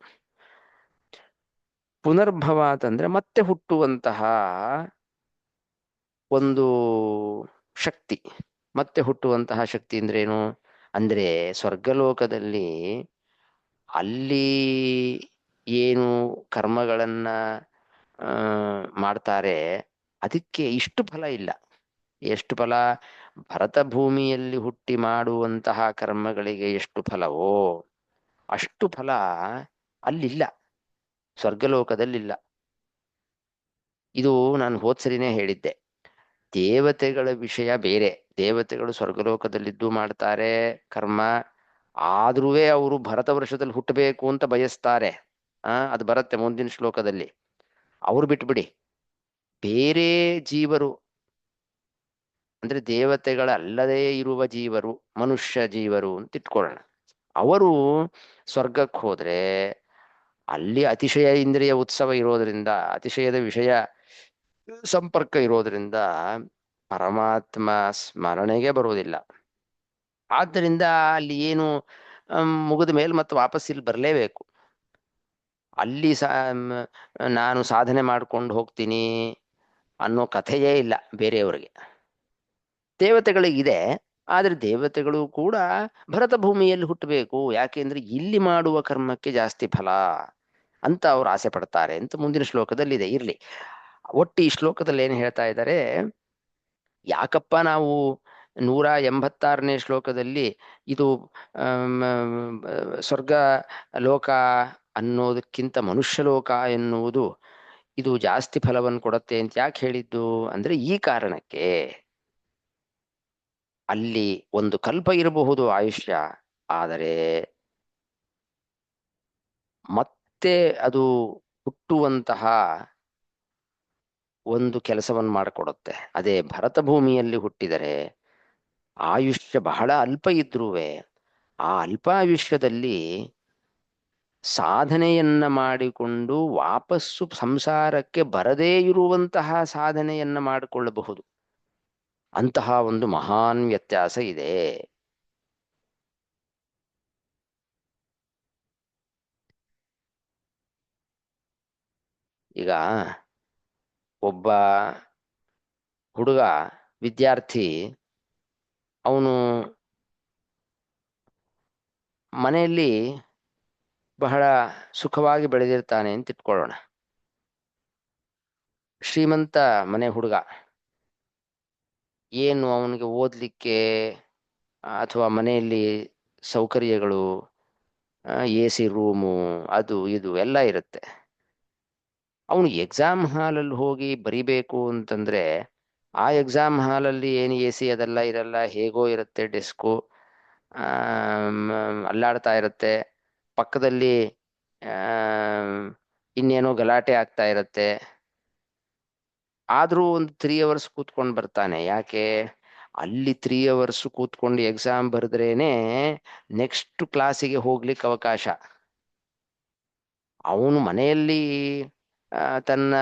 ಪುನರ್ಭವಾತ್ ಅಂದ್ರೆ ಮತ್ತೆ ಹುಟ್ಟುವಂತಹ ಒಂದು ಶಕ್ತಿ. ಮತ್ತೆ ಹುಟ್ಟುವಂತಹ ಶಕ್ತಿ ಅಂದ್ರೆ ಏನು ಅಂದ್ರೆ, ಸ್ವರ್ಗಲೋಕದಲ್ಲಿ ಅಲ್ಲಿ ಏನು ಕರ್ಮಗಳನ್ನ ಮಾಡ್ತಾರೆ, ಅದಕ್ಕೆ ಇಷ್ಟು ಫಲ ಇಲ್ಲ. ಎಷ್ಟು ಫಲ? ಭರತ ಭೂಮಿಯಲ್ಲಿ ಹುಟ್ಟಿ ಮಾಡುವಂತಹ ಕರ್ಮಗಳಿಗೆ ಎಷ್ಟು ಫಲವೋ ಅಷ್ಟು ಫಲ ಅಲ್ಲಿಲ್ಲ, ಸ್ವರ್ಗಲೋಕದಲ್ಲಿಲ್ಲ. ಇದು ನಾನು ಹೋದ್ಸರಿನೇ ಹೇಳಿದ್ದೆ. ದೇವತೆಗಳ ವಿಷಯ ಬೇರೆ. ದೇವತೆಗಳು ಸ್ವರ್ಗಲೋಕದಲ್ಲಿದ್ದು ಮಾಡ್ತಾರೆ ಕರ್ಮ, ಆದ್ರೂ ಅವರು ಭರತ ವರ್ಷದಲ್ಲಿ ಹುಟ್ಟಬೇಕು ಅಂತ ಬಯಸ್ತಾರೆ. ಅದು ಬರುತ್ತೆ ಮುಂದಿನ ಶ್ಲೋಕದಲ್ಲಿ. ಅವ್ರು ಬಿಟ್ಬಿಡಿ, ಬೇರೆ ಜೀವರು ಅಂದ್ರೆ ದೇವತೆಗಳಲ್ಲದೇ ಇರುವ ಜೀವರು, ಮನುಷ್ಯ ಜೀವರು ಅಂತ ಇಟ್ಕೊಳ್ಳೋಣ. ಅವರು ಸ್ವರ್ಗಕ್ಕೆ ಹೋದ್ರೆ ಅಲ್ಲಿ ಅತಿಶಯ ಇಂದ್ರಿಯ ಉತ್ಸವ ಇರೋದ್ರಿಂದ, ಅತಿಶಯದ ವಿಷಯ ಸಂಪರ್ಕ ಇರೋದ್ರಿಂದ ಪರಮಾತ್ಮ ಸ್ಮರಣೆಗೆ ಬರುವುದಿಲ್ಲ. ಆದ್ದರಿಂದ ಅಲ್ಲಿ ಏನು ಮುಗಿದ ಮೇಲೆ ಮತ್ತೆ ವಾಪಸ್ ಇಲ್ಲಿ ಬರಲೇಬೇಕು. ಅಲ್ಲಿ ನಾನು ಸಾಧನೆ ಮಾಡ್ಕೊಂಡು ಹೋಗ್ತೀನಿ ಅನ್ನೋ ಕಥೆಯೇ ಇಲ್ಲ ಬೇರೆಯವರಿಗೆ. ದೇವತೆಗಳಿಗಿದೆ, ಆದ್ರೆ ದೇವತೆಗಳು ಕೂಡ ಭರತ ಭೂಮಿಯಲ್ಲಿ ಹುಟ್ಟಬೇಕು, ಯಾಕೆಂದ್ರೆ ಇಲ್ಲಿ ಮಾಡುವ ಕರ್ಮಕ್ಕೆ ಜಾಸ್ತಿ ಫಲ ಅಂತ ಅವ್ರು ಆಸೆ ಪಡ್ತಾರೆ ಅಂತ ಮುಂದಿನ ಶ್ಲೋಕದಲ್ಲಿದೆ. ಇರ್ಲಿ, ಒಟ್ಟು ಈ ಶ್ಲೋಕದಲ್ಲಿ ಏನು ಹೇಳ್ತಾ ಇದ್ದಾರೆ, ಯಾಕಪ್ಪ ನಾವು 186ನೇ ಶ್ಲೋಕದಲ್ಲಿ ಇದು ಸ್ವರ್ಗ ಲೋಕ ಅನ್ನೋದಕ್ಕಿಂತ ಮನುಷ್ಯ ಲೋಕ ಎನ್ನುವುದು ಇದು ಜಾಸ್ತಿ ಫಲವನ್ನು ಕೊಡುತ್ತೆ ಅಂತ ಯಾಕೆ ಹೇಳಿದ್ದು ಅಂದ್ರೆ ಈ ಕಾರಣಕ್ಕೆ. ಅಲ್ಲಿ ಒಂದು ಕಲ್ಪ ಇರಬಹುದು ಆಯುಷ್ಯ, ಆದರೆ ಮತ್ತೆ ಅದು ಹುಟ್ಟುವಂತಹ ಒಂದು ಕೆಲಸವನ್ನು ಮಾಡಿಕೊಡುತ್ತೆ. ಅದೇ ಭರತ ಭೂಮಿಯಲ್ಲಿ ಹುಟ್ಟಿದರೆ ಆಯುಷ್ಯ ಬಹಳ ಅಲ್ಪ ಇದ್ರುವೆ ಆ ಅಲ್ಪಾಯುಷ್ಯದಲ್ಲಿ ಸಾಧನೆಯನ್ನ ಮಾಡಿಕೊಂಡು ವಾಪಸ್ಸು ಸಂಸಾರಕ್ಕೆ ಬರದೇ ಇರುವಂತಹ ಸಾಧನೆಯನ್ನ ಮಾಡಿಕೊಳ್ಳಬಹುದು. ಅಂತಹ ಒಂದು ಮಹಾನ್ ವ್ಯತ್ಯಾಸ ಇದೆ. ಈಗ ಒಬ್ಬ ಹುಡುಗ ವಿದ್ಯಾರ್ಥಿ ಅವನು ಮನೆಯಲ್ಲಿ ಬಹಳ ಸುಖವಾಗಿ ಬೆಳೆದಿರ್ತಾನೆ ಅಂತ ಇಟ್ಕೊಳ್ಳೋಣ. ಶ್ರೀಮಂತ ಮನೆ ಹುಡುಗ, ಏನು ಅವನಿಗೆ ಓದ್ಲಿಕ್ಕೆ ಅಥವಾ ಮನೆಯಲ್ಲಿ ಸೌಕರ್ಯಗಳು, ಎ ಸಿ ರೂಮು, ಅದು ಇದು ಎಲ್ಲ ಇರುತ್ತೆ. ಅವನು ಎಕ್ಸಾಮ್ ಹಾಲಲ್ಲಿ ಹೋಗಿ ಬರಿಬೇಕು ಅಂತಂದ್ರೆ ಆ ಎಕ್ಸಾಮ್ ಹಾಲಲ್ಲಿ ಏನು ಎ ಸಿ ಅದೆಲ್ಲ ಇರಲ್ಲ, ಹೇಗೋ ಇರುತ್ತೆ ಡೆಸ್ಕು, ಅಲ್ಲಾಡ್ತಾ ಇರುತ್ತೆ. ಪಕ್ಕದಲ್ಲಿ ಇನ್ನೇನೋ ಗಲಾಟೆ ಆಗ್ತಾ ಇರುತ್ತೆ. ಆದ್ರೂ ಒಂದು 3 ಅವರ್ಸ್ ಕೂತ್ಕೊಂಡು ಬರ್ತಾನೆ. ಯಾಕೆ? ಅಲ್ಲಿ 3 ಅವರ್ಸ್ ಕೂತ್ಕೊಂಡು ಎಕ್ಸಾಮ್ ಬರೆದ್ರೇನೆ ನೆಕ್ಸ್ಟ್ ಕ್ಲಾಸಿಗೆ ಹೋಗ್ಲಿಕ್ಕೆ ಅವಕಾಶ. ಅವನು ಮನೆಯಲ್ಲಿ ತನ್ನ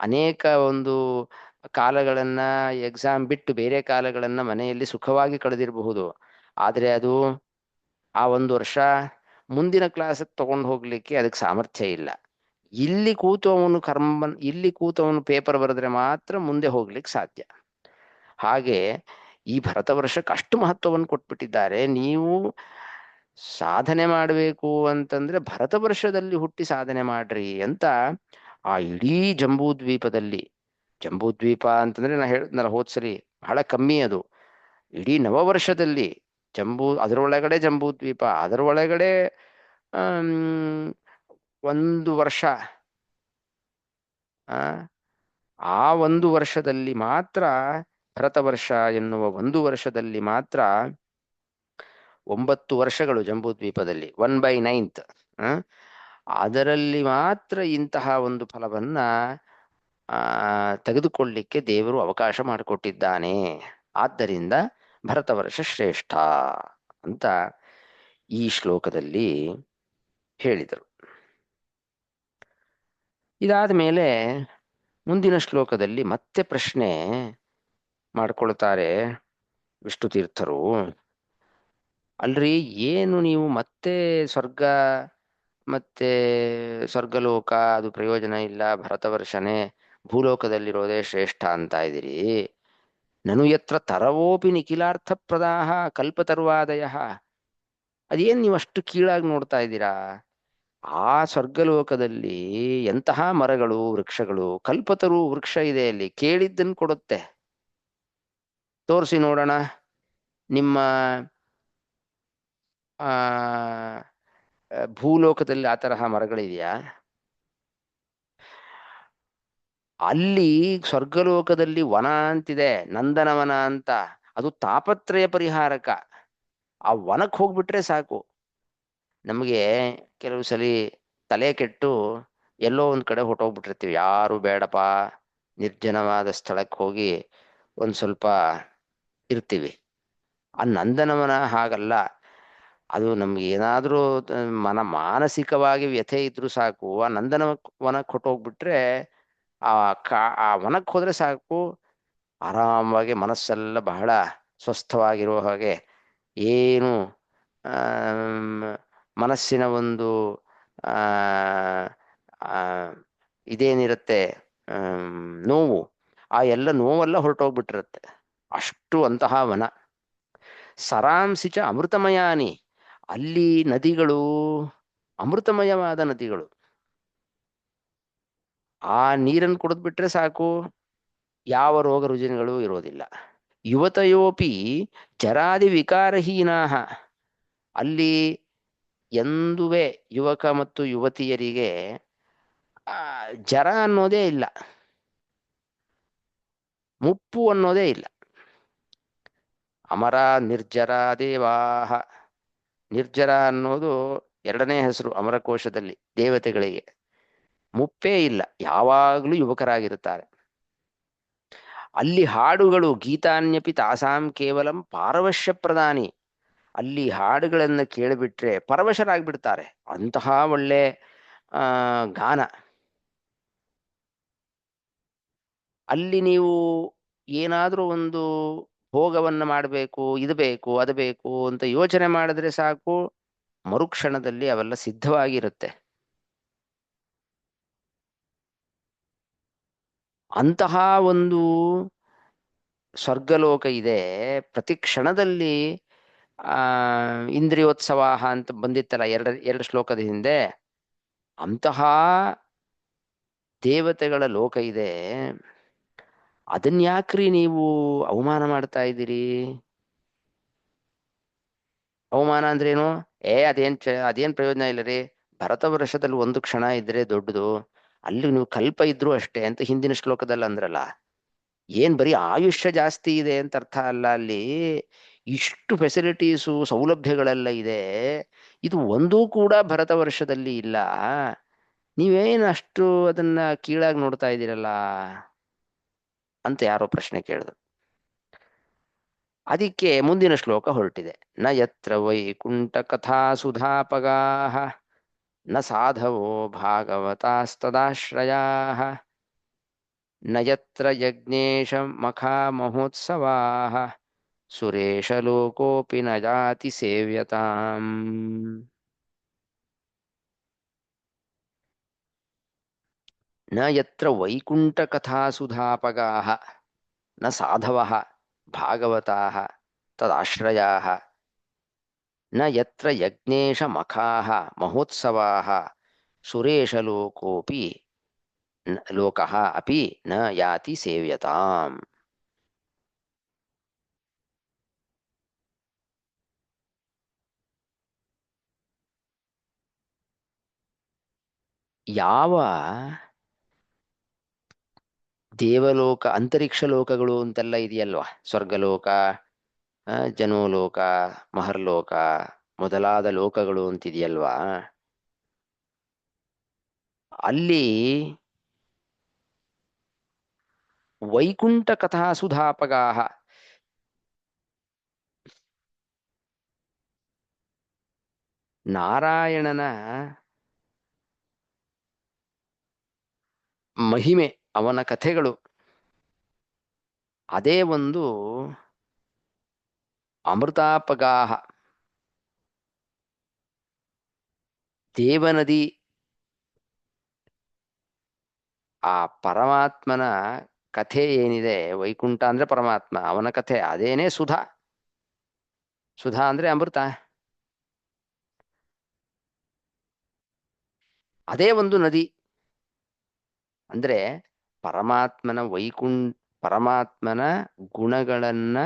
ಅನೇಕ ಒಂದು ಕಾಲಗಳನ್ನ ಎಕ್ಸಾಮ್ ಬಿಟ್ಟು ಬೇರೆ ಕಾಲಗಳನ್ನ ಮನೆಯಲ್ಲಿ ಸುಖವಾಗಿ ಕಳೆದಿರಬಹುದು. ಆದ್ರೆ ಅದು ಆ 1 ವರ್ಷ ಮುಂದಿನ ಕ್ಲಾಸ್ ತಗೊಂಡು ಹೋಗ್ಲಿಕ್ಕೆ ಅದಕ್ಕೆ ಸಾಮರ್ಥ್ಯ ಇಲ್ಲ. ಇಲ್ಲಿ ಕೂತು ಅವನು ಪೇಪರ್ ಬರೆದ್ರೆ ಮಾತ್ರ ಮುಂದೆ ಹೋಗ್ಲಿಕ್ಕೆ ಸಾಧ್ಯ. ಹಾಗೆ ಈ ಭರತ ವರ್ಷಕ್ಕೆ ಅಷ್ಟು ಮಹತ್ವವನ್ನು ಕೊಟ್ಬಿಟ್ಟಿದ್ದಾರೆ. ನೀವು ಸಾಧನೆ ಮಾಡಬೇಕು ಅಂತಂದ್ರೆ ಭರತ ವರ್ಷದಲ್ಲಿ ಹುಟ್ಟಿ ಸಾಧನೆ ಮಾಡ್ರಿ ಅಂತ ಆ ಇಡೀ ಜಂಬೂದ್ವೀಪದಲ್ಲಿ. ಜಂಬೂದ್ವೀಪ ಅಂತಂದ್ರೆ ನಾ ಹೇಳಿದ್ನಲ್ಲ ಹೋದ್ಸರಿ, ಬಹಳ ಕಮ್ಮಿ ಅದು. ಇಡೀ ನವವರ್ಷದಲ್ಲಿ ಅದರೊಳಗಡೆ ಜಂಬೂದ್ವೀಪ, ಅದರೊಳಗಡೆ ಆಮ್, 1 ವರ್ಷ, ಆ ಆ 1 ವರ್ಷದಲ್ಲಿ ಮಾತ್ರ, ಭರತ ವರ್ಷ ಎನ್ನುವ 1 ವರ್ಷದಲ್ಲಿ ಮಾತ್ರ 9 ವರ್ಷಗಳು ಜಂಬೂದ್ವೀಪದಲ್ಲಿ, 1/9. ಅದರಲ್ಲಿ ಮಾತ್ರ ಇಂತಹ ಒಂದು ಫಲವನ್ನ ಆ ತೆಗೆದುಕೊಳ್ಳಿಕ್ಕೆ ದೇವರು ಅವಕಾಶ ಮಾಡಿಕೊಟ್ಟಿದ್ದಾನೆ. ಆದ್ದರಿಂದ ಭರತ ವರ್ಷ ಶ್ರೇಷ್ಠ ಅಂತ ಈ ಶ್ಲೋಕದಲ್ಲಿ ಹೇಳಿದರು. ಇದಾದ ಮೇಲೆ ಮುಂದಿನ ಶ್ಲೋಕದಲ್ಲಿ ಮತ್ತೆ ಪ್ರಶ್ನೆ ಮಾಡ್ಕೊಳ್ತಾರೆ ವಿಷ್ಣು ತೀರ್ಥರು. ಅಲ್ರಿ, ಏನು ನೀವು ಮತ್ತೆ ಸ್ವರ್ಗ ಮತ್ತೆ ಸ್ವರ್ಗಲೋಕ ಅದು ಪ್ರಯೋಜನ ಇಲ್ಲ, ಭರತ ವರ್ಷನೇ ಭೂಲೋಕದಲ್ಲಿರೋದೇ ಶ್ರೇಷ್ಠ ಅಂತ ಇದ್ದೀರಿ. ನನು ಯತ್ರ ತರವೋಪಿ ನಿಖಿಲಾರ್ಥ ಪ್ರದಾಹ ಕಲ್ಪತರುವಾದಯ. ಅದೇನ್ ನೀವು ಅಷ್ಟು ಕೀಳಾಗಿ ನೋಡ್ತಾ ಇದ್ದೀರಾ? ಆ ಸ್ವರ್ಗಲೋಕದಲ್ಲಿ ಎಂತಹ ಮರಗಳು, ವೃಕ್ಷಗಳು, ಕಲ್ಪತರು ವೃಕ್ಷ ಇದೆ, ಅಲ್ಲಿ ಕೇಳಿದ್ದನ್ನು ಕೊಡುತ್ತೆ. ತೋರಿಸಿ ನೋಡೋಣ, ನಿಮ್ಮ ಆ ಭೂಲೋಕದಲ್ಲಿ ಆ ತರಹ ಮರಗಳಿದೆಯಾ? ಅಲ್ಲಿ ಸ್ವರ್ಗಲೋಕದಲ್ಲಿ ವನ ಅಂತಿದೆ, ನಂದನವನ ಅಂತ. ಅದು ತಾಪತ್ರಯ ಪರಿಹಾರಕ. ಆ ವನಕ್ಕೆ ಹೋಗ್ಬಿಟ್ರೆ ಸಾಕು. ನಮಗೆ ಕೆಲವು ಸಲಿ ತಲೆ ಕೆಟ್ಟು ಎಲ್ಲೋ ಒಂದ್ ಕಡೆ ಹೊಟ್ಟೋಗ್ಬಿಟ್ಟಿರ್ತೀವಿ, ಯಾರು ಬೇಡಪ್ಪ, ನಿರ್ಜನವಾದ ಸ್ಥಳಕ್ಕೆ ಹೋಗಿ ಒಂದ್ ಸ್ವಲ್ಪ ಇರ್ತೀವಿ. ಆ ನಂದನವನ ಹಾಗಲ್ಲ. ಅದು ನಮ್ಗೆ ಏನಾದ್ರೂ ಮಾನಸಿಕವಾಗಿ ವ್ಯಥೆ ಇದ್ರೂ ಸಾಕು, ಆ ವನಕ್ಕೆ ಹೊಟ್ಟೋಗ್ಬಿಟ್ರೆ ಆ ವನಕ್ಕೆ ಹೋದ್ರೆ ಸಾಕು, ಆರಾಮವಾಗಿ ಮನಸ್ಸೆಲ್ಲ ಬಹಳ ಸ್ವಸ್ಥವಾಗಿರೋ ಹಾಗೆ, ಏನು ಮನಸ್ಸಿನ ಒಂದು ಆ ಆ, ಇದೇನಿರುತ್ತೆ ನೋವು, ಆ ಎಲ್ಲ ನೋವೆಲ್ಲ ಹೊರಟೋಗ್ಬಿಟ್ಟಿರುತ್ತೆ. ಅಷ್ಟು ಅಂತಹ ವನ. ಸರಾಂಸಿಚ ಅಮೃತಮಯಾನಿ, ಅಲ್ಲಿ ನದಿಗಳು ಅಮೃತಮಯವಾದ ನದಿಗಳು. ಆ ನೀರನ್ನು ಕುಡಿದ್ಬಿಟ್ರೆ ಸಾಕು, ಯಾವ ರೋಗ ರುಜಿನಗಳು ಇರೋದಿಲ್ಲ. ಯುವತಯೋಪಿ ಜರಾದಿ ವಿಕಾರಹೀನಾ. ಅಲ್ಲಿ ಎಂದುವೆ ಯುವಕ ಮತ್ತು ಯುವತಿಯರಿಗೆ ಆ, ಜರ ಅನ್ನೋದೇ ಇಲ್ಲ, ಮುಪ್ಪು ಅನ್ನೋದೇ ಇಲ್ಲ. ಅಮರ ನಿರ್ಜರ ದೇವಾಹ. ನಿರ್ಜರ ಅನ್ನೋದು ಎರಡನೇ ಹೆಸರು ಅಮರಕೋಶದಲ್ಲಿ ದೇವತೆಗಳಿಗೆ. ಮುಪ್ಪೇ ಇಲ್ಲ, ಯಾವಾಗಲೂ ಯುವಕರಾಗಿರುತ್ತಾರೆ. ಅಲ್ಲಿ ಹಾಡುಗಳು ಗೀತಾನ್ಯಪಿ ತಾಸಾಂ ಕೇವಲಂ ಪಾರವಶ್ಯ ಪ್ರದಾನಿ. ಅಲ್ಲಿ ಹಾಡುಗಳನ್ನ ಕೇಳಿಬಿಟ್ರೆ ಪರವಶರಾಗ್ಬಿಡ್ತಾರೆ. ಅಂತಹ ಒಳ್ಳೆ ಆ ಗಾನ. ಅಲ್ಲಿ ನೀವು ಏನಾದ್ರೂ ಒಂದು ಭೋಗವನ್ನ ಮಾಡಬೇಕು, ಇದು ಬೇಕು ಅದು ಬೇಕು ಅಂತ ಯೋಚನೆ ಮಾಡಿದ್ರೆ ಸಾಕು, ಮರುಕ್ಷಣದಲ್ಲಿ ಅವೆಲ್ಲ ಸಿದ್ಧವಾಗಿರುತ್ತೆ. ಅಂತಹ ಒಂದು ಸ್ವರ್ಗಲೋಕ ಇದೆ. ಪ್ರತಿ ಕ್ಷಣದಲ್ಲಿ ಆ ಇಂದ್ರಿಯೋತ್ಸವ ಅಂತ ಬಂದಿತ್ತಲ್ಲ ಎರಡು ಶ್ಲೋಕದ ಹಿಂದೆ, ಅಂತಹ ದೇವತೆಗಳ ಲೋಕ ಇದೆ. ಅದನ್ಯಾಕ್ರಿ ನೀವು ಅವಮಾನ ಮಾಡ್ತಾ ಇದ್ದೀರಿ? ಅವಮಾನ ಅಂದ್ರೇನು? ಅದೇನ್ ಪ್ರಯೋಜನ ಇಲ್ಲ ರೀ, ಭರತ ವರ್ಷದಲ್ಲಿ ಒಂದು ಕ್ಷಣ ಇದ್ರೆ ದೊಡ್ಡದು, ಅಲ್ಲಿ ನೀವು ಕಲ್ಪ ಇದ್ರು ಅಷ್ಟೇ ಅಂತ ಹಿಂದಿನ ಶ್ಲೋಕದಲ್ಲಿ ಅಂದ್ರಲ್ಲ. ಏನ್ ಬರೀ ಆಯುಷ್ಯ ಜಾಸ್ತಿ ಇದೆ ಅಂತ ಅರ್ಥ ಅಲ್ಲ. ಅಲ್ಲಿ ಇಷ್ಟು ಫೆಸಿಲಿಟೀಸು ಸೌಲಭ್ಯಗಳೆಲ್ಲ ಇದೆ, ಇದು ಒಂದೂ ಕೂಡ ಭರತ ವರ್ಷದಲ್ಲಿ ಇಲ್ಲ. ನೀವೇನು ಅಷ್ಟು ಅದನ್ನ ಕೀಳಾಗಿ ನೋಡ್ತಾ ಇದ್ದೀರಲ್ಲ ಅಂತ ಯಾರೋ ಪ್ರಶ್ನೆ ಕೇಳಿದ್ರು. ಅದಕ್ಕೆ ಮುಂದಿನ ಶ್ಲೋಕ ಹೊರಟಿದೆ. ನ ಯತ್ರ ವೈಕುಂಠ ಕಥಾ ಸುಧಾಪಗಾಹ ನ ಸಾಧವೋ ಭಾಗವತಾಸ್ತದಾಶ್ರಯಾ ನ ಯತ್ರ ಯಜ್ಞೇಶ ಮಖಾ ಮಹೋತ್ಸವಾಃ ಸುರೇಶ ಲೋಕೋಪಿ ನ ಜಾತಿ ಸೇವ್ಯತಾಂ. ನ ಯತ್ರ ವೈಕುಂಠ ಕಥಾ ಸುಧಾಪಗಾಹ ನ ಸಾಧವಃ ಭಾಗವತಾಃ ತದಾಶ್ರಯಾಃ ನ ಯತ್ರ ಯಜ್ಞೇಶ ಮಖಾಃ ಮಹೋತ್ಸವಾಃ ಸುರೇಶ ಲೋಕೋಪಿ ಲೋಕಃ ಅಪಿ ನ ಯಾತಿ ಸೇವ್ಯತಾಂ. ಯಾವ ದೇವಲೋಕ ಅಂತರಿಕ್ಷ ಲೋಕಗಳು ಅಂತೆಲ್ಲ ಇದೆಯಲ್ವಾ, ಸ್ವರ್ಗಲೋಕ, ಜನೋಲೋಕ, ಮಹರ್ಲೋಕ ಮೊದಲಾದ ಲೋಕಗಳು ಅಂತಿದೆಯಲ್ವಾ, ಅಲ್ಲಿ ವೈಕುಂಠ ಕಥಾ ಸುಧಾಪಗಾಹ, ನಾರಾಯಣನ ಮಹಿಮೆ, ಅವನ ಕಥೆಗಳು, ಅದೇ ಒಂದು ಅಮೃತಾಪಗಾಹ. ದೇವನದಿ, ಆ ಪರಮಾತ್ಮನ ಕಥೆ ಏನಿದೆ, ವೈಕುಂಠ ಅಂದ್ರೆ ಪರಮಾತ್ಮ, ಅವನ ಕಥೆ ಅದೇನೇ ಸುಧಾ. ಸುಧಾ ಅಂದ್ರೆ ಅಮೃತ. ಅದೇ ಒಂದು ನದಿ. ಅಂದ್ರೆ ಪರಮಾತ್ಮನ ಪರಮಾತ್ಮನ ಗುಣಗಳನ್ನ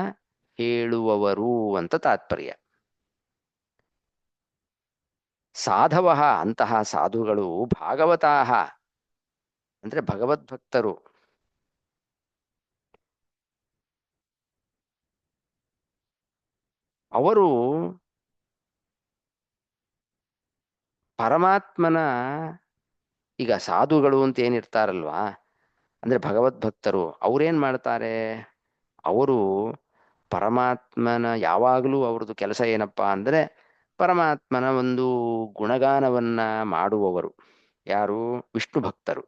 ಹೇಳುವವರು ಅಂತ ತಾತ್ಪರ್ಯ. ಸಾಧವ, ಅಂತಹ ಸಾಧುಗಳು, ಭಾಗವತಾಹ ಅಂದ್ರೆ ಭಗವದ್ಭಕ್ತರು, ಅವರು ಪರಮಾತ್ಮನ, ಈಗ ಸಾಧುಗಳು ಅಂತ ಏನಿರ್ತಾರಲ್ವಾ, ಅಂದ್ರೆ ಭಗವದ್ಭಕ್ತರು, ಅವ್ರೇನ್ ಮಾಡ್ತಾರೆ? ಅವರು ಪರಮಾತ್ಮನ ಯಾವಾಗಲೂ ಅವ್ರದ್ದು ಕೆಲಸ ಏನಪ್ಪಾ ಅಂದ್ರೆ ಪರಮಾತ್ಮನ ಒಂದು ಗುಣಗಾನವನ್ನ ಮಾಡುವವರು. ಯಾರು? ವಿಷ್ಣು ಭಕ್ತರು.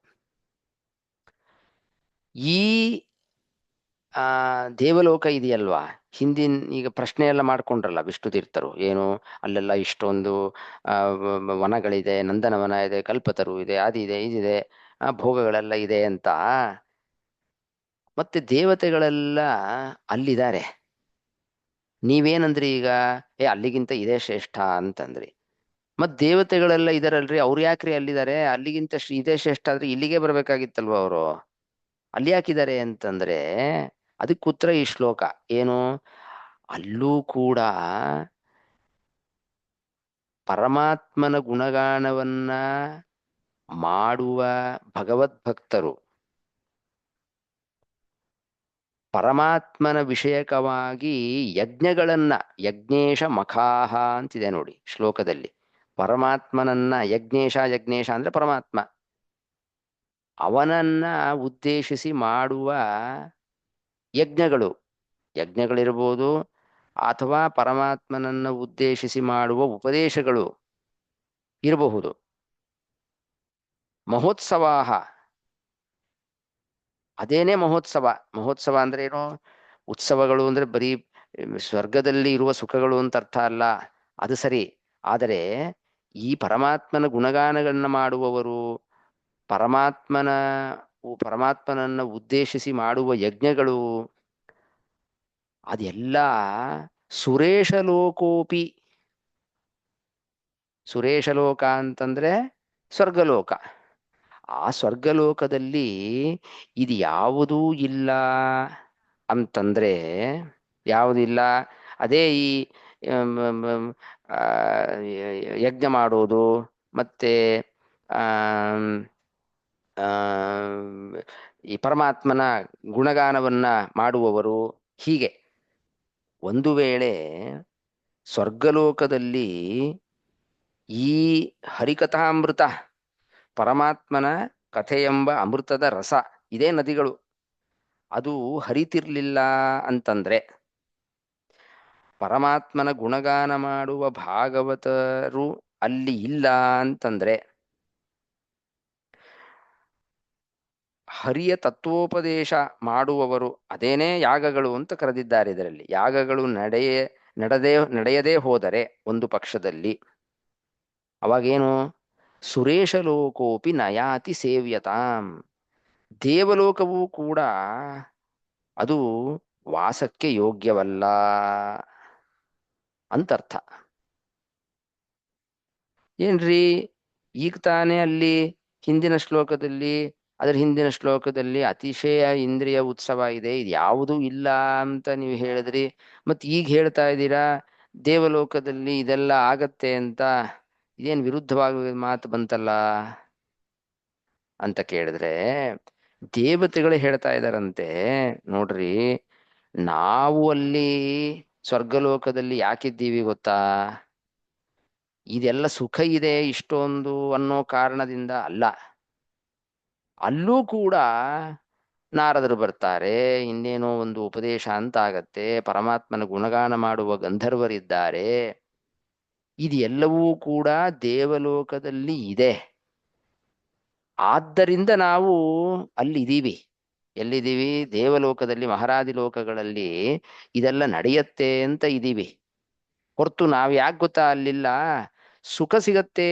ಈ ಆ ದೇವಲೋಕ ಇದೆಯಲ್ವಾ, ಹಿಂದಿನ ಈಗ ಪ್ರಶ್ನೆ ಎಲ್ಲ ಮಾಡ್ಕೊಂಡ್ರಲ್ಲ ವಿಷ್ಣು ತೀರ್ಥರು, ಏನು ಅಲ್ಲೆಲ್ಲ ಇಷ್ಟೊಂದು ವನಗಳಿದೆ, ನಂದನವನ ಇದೆ, ಕಲ್ಪತರು ಇದೆ, ಅದಿದೆ ಇದಿದೆ, ಭೋಗಗಳೆಲ್ಲ ಇದೆ ಅಂತ. ಮತ್ತೆ ದೇವತೆಗಳೆಲ್ಲ ಅಲ್ಲಿದ್ದಾರೆ. ನೀವೇನಂದ್ರಿ ಈಗ, ಅಲ್ಲಿಗಿಂತ ಇದೇ ಶ್ರೇಷ್ಠ ಅಂತಂದ್ರಿ. ಮತ್ ದೇವತೆಗಳೆಲ್ಲ ಇದಾರಲ್ರಿ, ಅವ್ರು ಯಾಕ್ರಿ ಅಲ್ಲಿದ್ದಾರೆ? ಅಲ್ಲಿಗಿಂತ ಇದೇ ಶ್ರೇಷ್ಠ ಆದ್ರೆ ಇಲ್ಲಿಗೆ ಬರ್ಬೇಕಾಗಿತ್ತಲ್ವ ಅವರು? ಅಲ್ಲಿ ಯಾಕಿದ್ದಾರೆ ಅಂತಂದ್ರೆ, ಅದಕ್ಕೆ ಉತ್ತರ ಈ ಶ್ಲೋಕ ಏನು, ಅಲ್ಲೂ ಕೂಡ ಪರಮಾತ್ಮನ ಗುಣಗಾನವನ್ನ ಮಾಡುವ ಭಗವದ್ಭಕ್ತರು ಪರಮಾತ್ಮನ ವಿಷಯಕವಾಗಿ ಯಜ್ಞಗಳನ್ನ, ಯಜ್ಞೇಶ ಮಖಾಹ ಅಂತಿದೆ ನೋಡಿ ಶ್ಲೋಕದಲ್ಲಿ. ಪರಮಾತ್ಮನನ್ನ ಯಜ್ಞೇಶ, ಯಜ್ಞೇಶ ಅಂದ್ರೆ ಪರಮಾತ್ಮ, ಅವನನ್ನ ಉದ್ದೇಶಿಸಿ ಮಾಡುವ ಯಜ್ಞಗಳು, ಯಜ್ಞಗಳಿರ್ಬೋದು ಅಥವಾ ಪರಮಾತ್ಮನನ್ನ ಉದ್ದೇಶಿಸಿ ಮಾಡುವ ಉಪದೇಶಗಳು ಇರಬಹುದು. ಮಹೋತ್ಸವಾಹ, ಅದೇನೇ ಮಹೋತ್ಸವ. ಮಹೋತ್ಸವ ಅಂದ್ರೆ ಏನು, ಉತ್ಸವಗಳು ಅಂದ್ರೆ ಬರೀ ಸ್ವರ್ಗದಲ್ಲಿ ಇರುವ ಸುಖಗಳು ಅಂತ ಅರ್ಥ ಅಲ್ಲ, ಅದು ಸರಿ. ಆದರೆ ಈ ಪರಮಾತ್ಮನ ಗುಣಗಾನಗಳನ್ನ ಮಾಡುವವರು, ಪರಮಾತ್ಮನ ಪರಮಾತ್ಮನನ್ನ ಉದ್ದೇಶಿಸಿ ಮಾಡುವ ಯಜ್ಞಗಳು, ಅದೆಲ್ಲ ಸುರೇಶ ಲೋಕೋಪಿ. ಸುರೇಶ ಲೋಕ ಅಂತಂದ್ರೆ ಸ್ವರ್ಗಲೋಕ. ಆ ಸ್ವರ್ಗಲೋಕದಲ್ಲಿ ಇದು ಯಾವುದೂ ಇಲ್ಲ ಅಂತಂದ್ರೆ, ಯಾವುದಿಲ್ಲ, ಅದೇ ಈ ಆಮ್, ಆಮ್, ಆಮ್, ಆ, ಯಜ್ಞ ಮಾಡೋದು ಮತ್ತೆ ಆಮ್, ಆಮ್, ಈ ಪರಮಾತ್ಮನ ಗುಣಗಾನವನ್ನ ಮಾಡುವವರು, ಹೀಗೆ ಒಂದು ವೇಳೆ ಸ್ವರ್ಗಲೋಕದಲ್ಲಿ ಈ ಹರಿಕಥಾಮೃತ, ಪರಮಾತ್ಮನ ಕಥೆ ಎಂಬ ಅಮೃತದ ರಸ, ಇದೇ ನದಿಗಳು, ಅದು ಹರಿತಿರ್ಲಿಲ್ಲ ಅಂತಂದ್ರೆ, ಪರಮಾತ್ಮನ ಗುಣಗಾನ ಮಾಡುವ ಭಾಗವತರು ಅಲ್ಲಿ ಇಲ್ಲ ಅಂತಂದ್ರೆ, ಹರಿಯ ತತ್ವೋಪದೇಶ ಮಾಡುವವರು, ಅದೇನೇ ಯಾಗಗಳು ಅಂತ ಕರೆದಿದ್ದಾರೆ ಇದರಲ್ಲಿ, ಯಾಗಗಳು ನಡೆಯದೇ ಹೋದರೆ ಒಂದು ಪಕ್ಷದಲ್ಲಿ, ಅವಾಗೇನು, ಸುರೇಶ ಲೋಕೋಪಿ ನಯಾತಿ ಸೇವ್ಯತಾಂ, ದೇವಲೋಕವೂ ಕೂಡ ಅದು ವಾಸಕ್ಕೆ ಯೋಗ್ಯವಲ್ಲ ಅಂತರ್ಥ. ಏನ್ರಿ, ಈಗ ತಾನೇ ಅಲ್ಲಿ ಹಿಂದಿನ ಶ್ಲೋಕದಲ್ಲಿ, ಅದರ ಹಿಂದಿನ ಶ್ಲೋಕದಲ್ಲಿ ಅತಿಶಯ ಇಂದ್ರಿಯ ಉತ್ಸವ ಇದೆ, ಇದು ಯಾವುದೂ ಇಲ್ಲ ಅಂತ ನೀವು ಹೇಳಿದ್ರಿ, ಮತ್ ಈಗ ಹೇಳ್ತಾ ಇದ್ದೀರಾ ದೇವಲೋಕದಲ್ಲಿ ಇದೆಲ್ಲ ಆಗತ್ತೆ ಅಂತ, ಇದೇನ್ ವಿರುದ್ಧವಾಗಿ ಮಾತು ಬಂತಲ್ಲ ಅಂತ ಕೇಳಿದ್ರೆ, ದೇವತೆಗಳು ಹೇಳ್ತಾ ಇದಾರಂತೆ, ನೋಡ್ರಿ, ನಾವು ಅಲ್ಲಿ ಸ್ವರ್ಗಲೋಕದಲ್ಲಿ ಯಾಕಿದ್ದೀವಿ ಗೊತ್ತಾ, ಇದೆಲ್ಲ ಸುಖ ಇದೆ ಇಷ್ಟೊಂದು ಅನ್ನೋ ಕಾರಣದಿಂದ ಅಲ್ಲ. ಅಲ್ಲೂ ಕೂಡ ನಾರದರು ಬರ್ತಾರೆ, ಇನ್ನೇನೋ ಒಂದು ಉಪದೇಶ ಅಂತ ಆಗತ್ತೆ, ಪರಮಾತ್ಮನ ಗುಣಗಾನ ಮಾಡುವ ಗಂಧರ್ವರಿದ್ದಾರೆ, ಇದು ಎಲ್ಲವೂ ಕೂಡ ದೇವಲೋಕದಲ್ಲಿ ಇದೆ. ಆದ್ದರಿಂದ ನಾವು ಅಲ್ಲಿ ಇದೀವಿ. ಎಲ್ಲಿದ್ದೀವಿ, ದೇವಲೋಕದಲ್ಲಿ, ಮಹಾರಾದಿ ಲೋಕಗಳಲ್ಲಿ ಇದೆಲ್ಲ ನಡೆಯತ್ತೆ ಅಂತ ಇದೀವಿ. ಹೊರ್ತು ನಾವ್ ಯಾಕೆ ಗೊತ್ತಾ ಅಲ್ಲಿಲ್ಲ, ಸುಖ ಸಿಗತ್ತೆ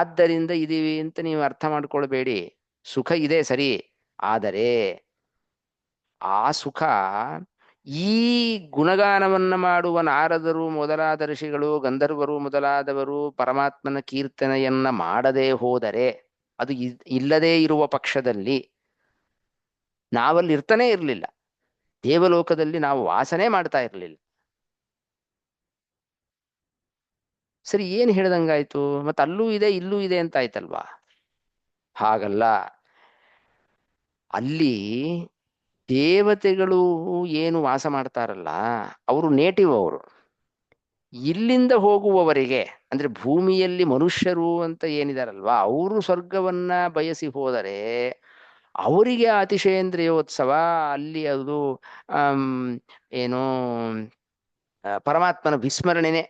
ಆದ್ದರಿಂದ ಇದೀವಿ ಅಂತ ನೀವು ಅರ್ಥ ಮಾಡ್ಕೊಳ್ಬೇಡಿ. ಸುಖ ಇದೆ ಸರಿ, ಆದರೆ ಆ ಸುಖ ಈ ಗುಣಗಾನವನ್ನ ಮಾಡುವ ನಾರದರು ಮೊದಲಾದ ಋಷಿಗಳು, ಗಂಧರ್ವರು ಮೊದಲಾದವರು ಪರಮಾತ್ಮನ ಕೀರ್ತನೆಯನ್ನ ಮಾಡದೇ ಹೋದರೆ, ಅದು ಇಲ್ಲದೇ ಇರುವ ಪಕ್ಷದಲ್ಲಿ ನಾವಲ್ಲಿ ಇರ್ತಾನೆ ಇರಲಿಲ್ಲ, ದೇವಲೋಕದಲ್ಲಿ ನಾವು ವಾಸನೆ ಮಾಡ್ತಾ ಇರಲಿಲ್ಲ. ಸರಿ, ಏನ್ ಹೇಳ್ದಂಗಾಯ್ತು, ಮತ್ತೆ ಅಲ್ಲೂ ಇದೆ ಇಲ್ಲೂ ಇದೆ ಅಂತ ಆಯ್ತಲ್ವಾ? ಹಾಗಲ್ಲ, ಅಲ್ಲಿ ದೇವತೆಗಳು ಏನು ವಾಸ ಮಾಡ್ತಾರಲ್ಲ, ಅವರು ನೇಟಿವ್, ಅವರು ಇಲ್ಲಿಂದ ಹೋಗುವವರಿಗೆ, ಅಂದ್ರೆ ಭೂಮಿಯಲ್ಲಿ ಮನುಷ್ಯರು ಅಂತ ಏನಿದಾರಲ್ವಾ, ಅವರು ಸ್ವರ್ಗವನ್ನ ಬಯಸಿ ಹೋದರೆ ಅವರಿಗೆ ಅತಿಶಯೇಂದ್ರಿಯೋತ್ಸವ, ಅಲ್ಲಿ ಅದು ಆಮ್, ಏನು ಪರಮಾತ್ಮನ ವಿಸ್ಮರಣೆನೆ.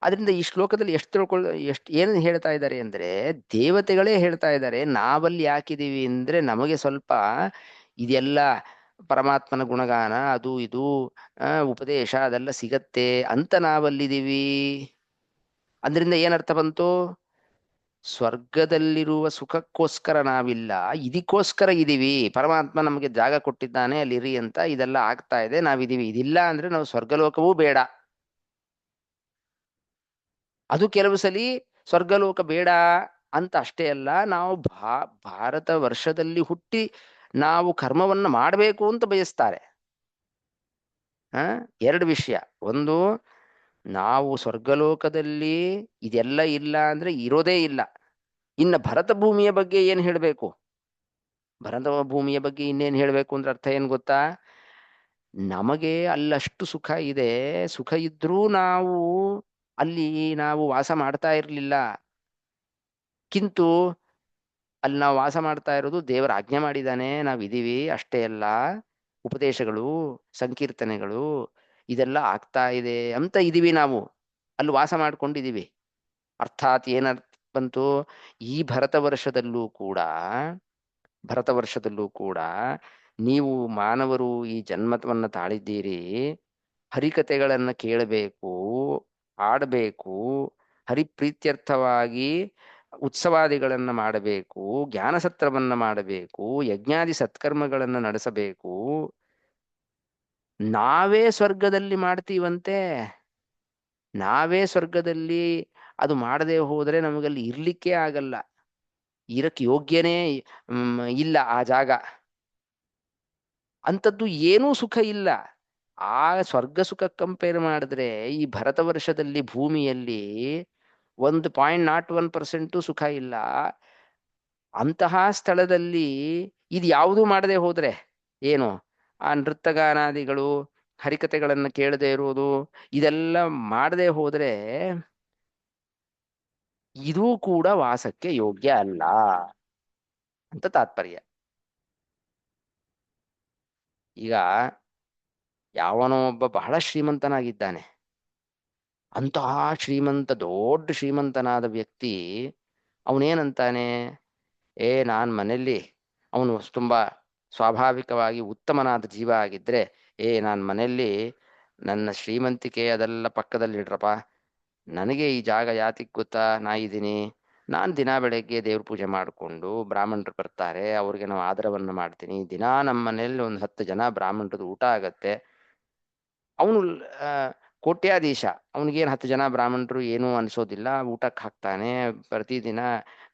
ಅದರಿಂದ ಈ ಶ್ಲೋಕದಲ್ಲಿ ಎಷ್ಟು ಏನು ಹೇಳ್ತಾ ಇದ್ದಾರೆ ಅಂದ್ರೆ, ದೇವತೆಗಳೇ ಹೇಳ್ತಾ ಇದ್ದಾರೆ, ನಾವಲ್ಲಿ ಯಾಕಿದೀವಿ ಅಂದ್ರೆ ನಮಗೆ ಸ್ವಲ್ಪ ಇದೆಲ್ಲ ಪರಮಾತ್ಮನ ಗುಣಗಾನ ಅದು ಇದು ಉಪದೇಶ ಅದೆಲ್ಲ ಸಿಗತ್ತೆ ಅಂತ ನಾವಲ್ಲಿದ್ದೀವಿ. ಅದರಿಂದ ಏನರ್ಥ ಬಂತು, ಸ್ವರ್ಗದಲ್ಲಿರುವ ಸುಖಕ್ಕೋಸ್ಕರ ನಾವಿಲ್ಲ, ಇದಕ್ಕೋಸ್ಕರ ಇದೀವಿ, ಪರಮಾತ್ಮ ನಮಗೆ ಜಾಗ ಕೊಟ್ಟಿದ್ದಾನೆ ಅಲ್ಲಿ ಇರಿ ಅಂತ, ಇದೆಲ್ಲ ಆಗ್ತಾ ಇದೆ ನಾವಿದೀವಿ. ಇದಿಲ್ಲ ಅಂದ್ರೆ ನಾವು ಸ್ವರ್ಗಲೋಕವೂ ಬೇಡ. ಅದು ಕೆಲವು ಸಲಿ ಸ್ವರ್ಗಲೋಕ ಬೇಡ ಅಂತ ಅಷ್ಟೇ ಅಲ್ಲ, ನಾವು ಭಾರತ ವರ್ಷದಲ್ಲಿ ಹುಟ್ಟಿ ನಾವು ಕರ್ಮವನ್ನ ಮಾಡಬೇಕು ಅಂತ ಬಯಸ್ತಾರೆ. ಆ ಎರಡು ವಿಷಯ. ಒಂದು, ನಾವು ಸ್ವರ್ಗಲೋಕದಲ್ಲಿ ಇದೆಲ್ಲ ಇಲ್ಲ ಅಂದ್ರೆ ಇರೋದೇ ಇಲ್ಲ. ಇನ್ನ ಭರತ ಭೂಮಿಯ ಬಗ್ಗೆ ಏನ್ ಹೇಳ್ಬೇಕು? ಭರತ ಭೂಮಿಯ ಬಗ್ಗೆ ಇನ್ನೇನ್ ಹೇಳ್ಬೇಕು ಅಂದ್ರೆ ಅರ್ಥ ಏನ್ ಗೊತ್ತಾ? ನಮಗೆ ಅಲ್ಲಷ್ಟು ಸುಖ ಇದೆ. ಸುಖ ಇದ್ರೂ ನಾವು ಅಲ್ಲಿ ನಾವು ವಾಸ ಮಾಡ್ತಾ ಇರ್ಲಿಲ್ಲ. ಕಿಂತು ಅಲ್ಲಿ ನಾವು ವಾಸ ಮಾಡ್ತಾ ಇರೋದು ದೇವರ ಆಜ್ಞೆ ಮಾಡಿದಾನೆ, ನಾವಿದೀವಿ ಅಷ್ಟೇ ಅಲ್ಲ. ಉಪದೇಶಗಳು, ಸಂಕೀರ್ತನೆಗಳು ಇದೆಲ್ಲ ಆಗ್ತಾ ಇದೆ ಅಂತ ಇದೀವಿ ನಾವು. ಅಲ್ಲಿ ವಾಸ ಮಾಡ್ಕೊಂಡಿದೀವಿ. ಅರ್ಥಾತ್ ಏನರ್ಥ ಬಂತು? ಈ ಭರತ ವರ್ಷದಲ್ಲೂ ಕೂಡ ನೀವು ಮಾನವರು ಈ ಜನ್ಮವನ್ನ ತಾಳಿದ್ದೀರಿ. ಹರಿಕತೆಗಳನ್ನ ಕೇಳಬೇಕು, ಆಡಬೇಕು, ಹರಿಪ್ರೀತ್ಯರ್ಥವಾಗಿ ಉತ್ಸವಾದಿಗಳನ್ನ ಮಾಡಬೇಕು, ಜ್ಞಾನಸತ್ರವನ್ನ ಮಾಡಬೇಕು, ಯಜ್ಞಾದಿ ಸತ್ಕರ್ಮಗಳನ್ನ ನಡೆಸಬೇಕು. ನಾವೇ ಸ್ವರ್ಗದಲ್ಲಿ ಮಾಡ್ತೀವಂತೆ. ನಾವೇ ಸ್ವರ್ಗದಲ್ಲಿ ಅದು ಮಾಡದೆ ಹೋದ್ರೆ ನಮಗಲ್ಲಿ ಇರ್ಲಿಕ್ಕೆ ಆಗಲ್ಲ. ಇರಕ್ ಯೋಗ್ಯನೇ ಇಲ್ಲ ಆ ಜಾಗ. ಅಂಥದ್ದು ಏನೂ ಸುಖ ಇಲ್ಲ. ಆ ಸ್ವರ್ಗ ಸುಖ ಕಂಪೇರ್ ಮಾಡಿದ್ರೆ ಈ ಭರತ ವರ್ಷದಲ್ಲಿ ಭೂಮಿಯಲ್ಲಿ 1.01% ಸುಖ ಇಲ್ಲ. ಅಂತಹ ಸ್ಥಳದಲ್ಲಿ ಇದು ಯಾವುದೂ ಮಾಡದೆ ಹೋದ್ರೆ ಏನು, ಆ ನೃತ್ಯಗಾನಾದಿಗಳು ಹರಿಕತೆಗಳನ್ನ ಕೇಳದೆ ಇರುವುದು ಇದೆಲ್ಲ ಮಾಡದೆ ಹೋದ್ರೆ ಇದೂ ಕೂಡ ವಾಸಕ್ಕೆ ಯೋಗ್ಯ ಅಲ್ಲ ಅಂತ ತಾತ್ಪರ್ಯ. ಈಗ ಯಾವನೋ ಒಬ್ಬ ಬಹಳ ಶ್ರೀಮಂತನಾಗಿದ್ದಾನೆ. ಅಂತಹ ದೊಡ್ಡ ಶ್ರೀಮಂತನಾದ ವ್ಯಕ್ತಿ ಅವನೇನಂತಾನೆ? ನಾನ್ ಮನೆಯಲ್ಲಿ, ಅವನು ತುಂಬಾ ಸ್ವಾಭಾವಿಕವಾಗಿ ಉತ್ತಮನಾದ ಜೀವ ಆಗಿದ್ರೆ, ನಾನ್ ಮನೆಯಲ್ಲಿ ನನ್ನ ಶ್ರೀಮಂತಿಕೆ ಅದೆಲ್ಲ ಪಕ್ಕದಲ್ಲಿ ಇಡ್ರಪ್ಪ, ನನಗೆ ಈ ಜಾಗ ಯಾತಿಗ್ ಗೊತ್ತಾ, ನಾ ಇದ್ದೀನಿ. ನಾನ್ ದಿನಾ ಬೆಳಗ್ಗೆ ದೇವ್ರ ಪೂಜೆ ಮಾಡಿಕೊಂಡು ಬ್ರಾಹ್ಮಣರು ಬರ್ತಾರೆ, ಅವ್ರಿಗೆ ನಾವು ಆದರವನ್ನ ಮಾಡ್ತೀನಿ. ದಿನಾ ನಮ್ಮ ಮನೆಯಲ್ಲಿ ಒಂದು 10 ಜನ ಬ್ರಾಹ್ಮಣರದ್ದು ಊಟ ಆಗತ್ತೆ. ಅವನು ಆ ಕೋಟ್ಯಾಧೀಶ. ಅವನಿಗೇನು 10 ಜನ ಬ್ರಾಹ್ಮಣರು ಏನೂ ಅನ್ಸೋದಿಲ್ಲ. ಊಟಕ್ಕೆ ಹಾಕ್ತಾನೆ. ಪ್ರತಿದಿನ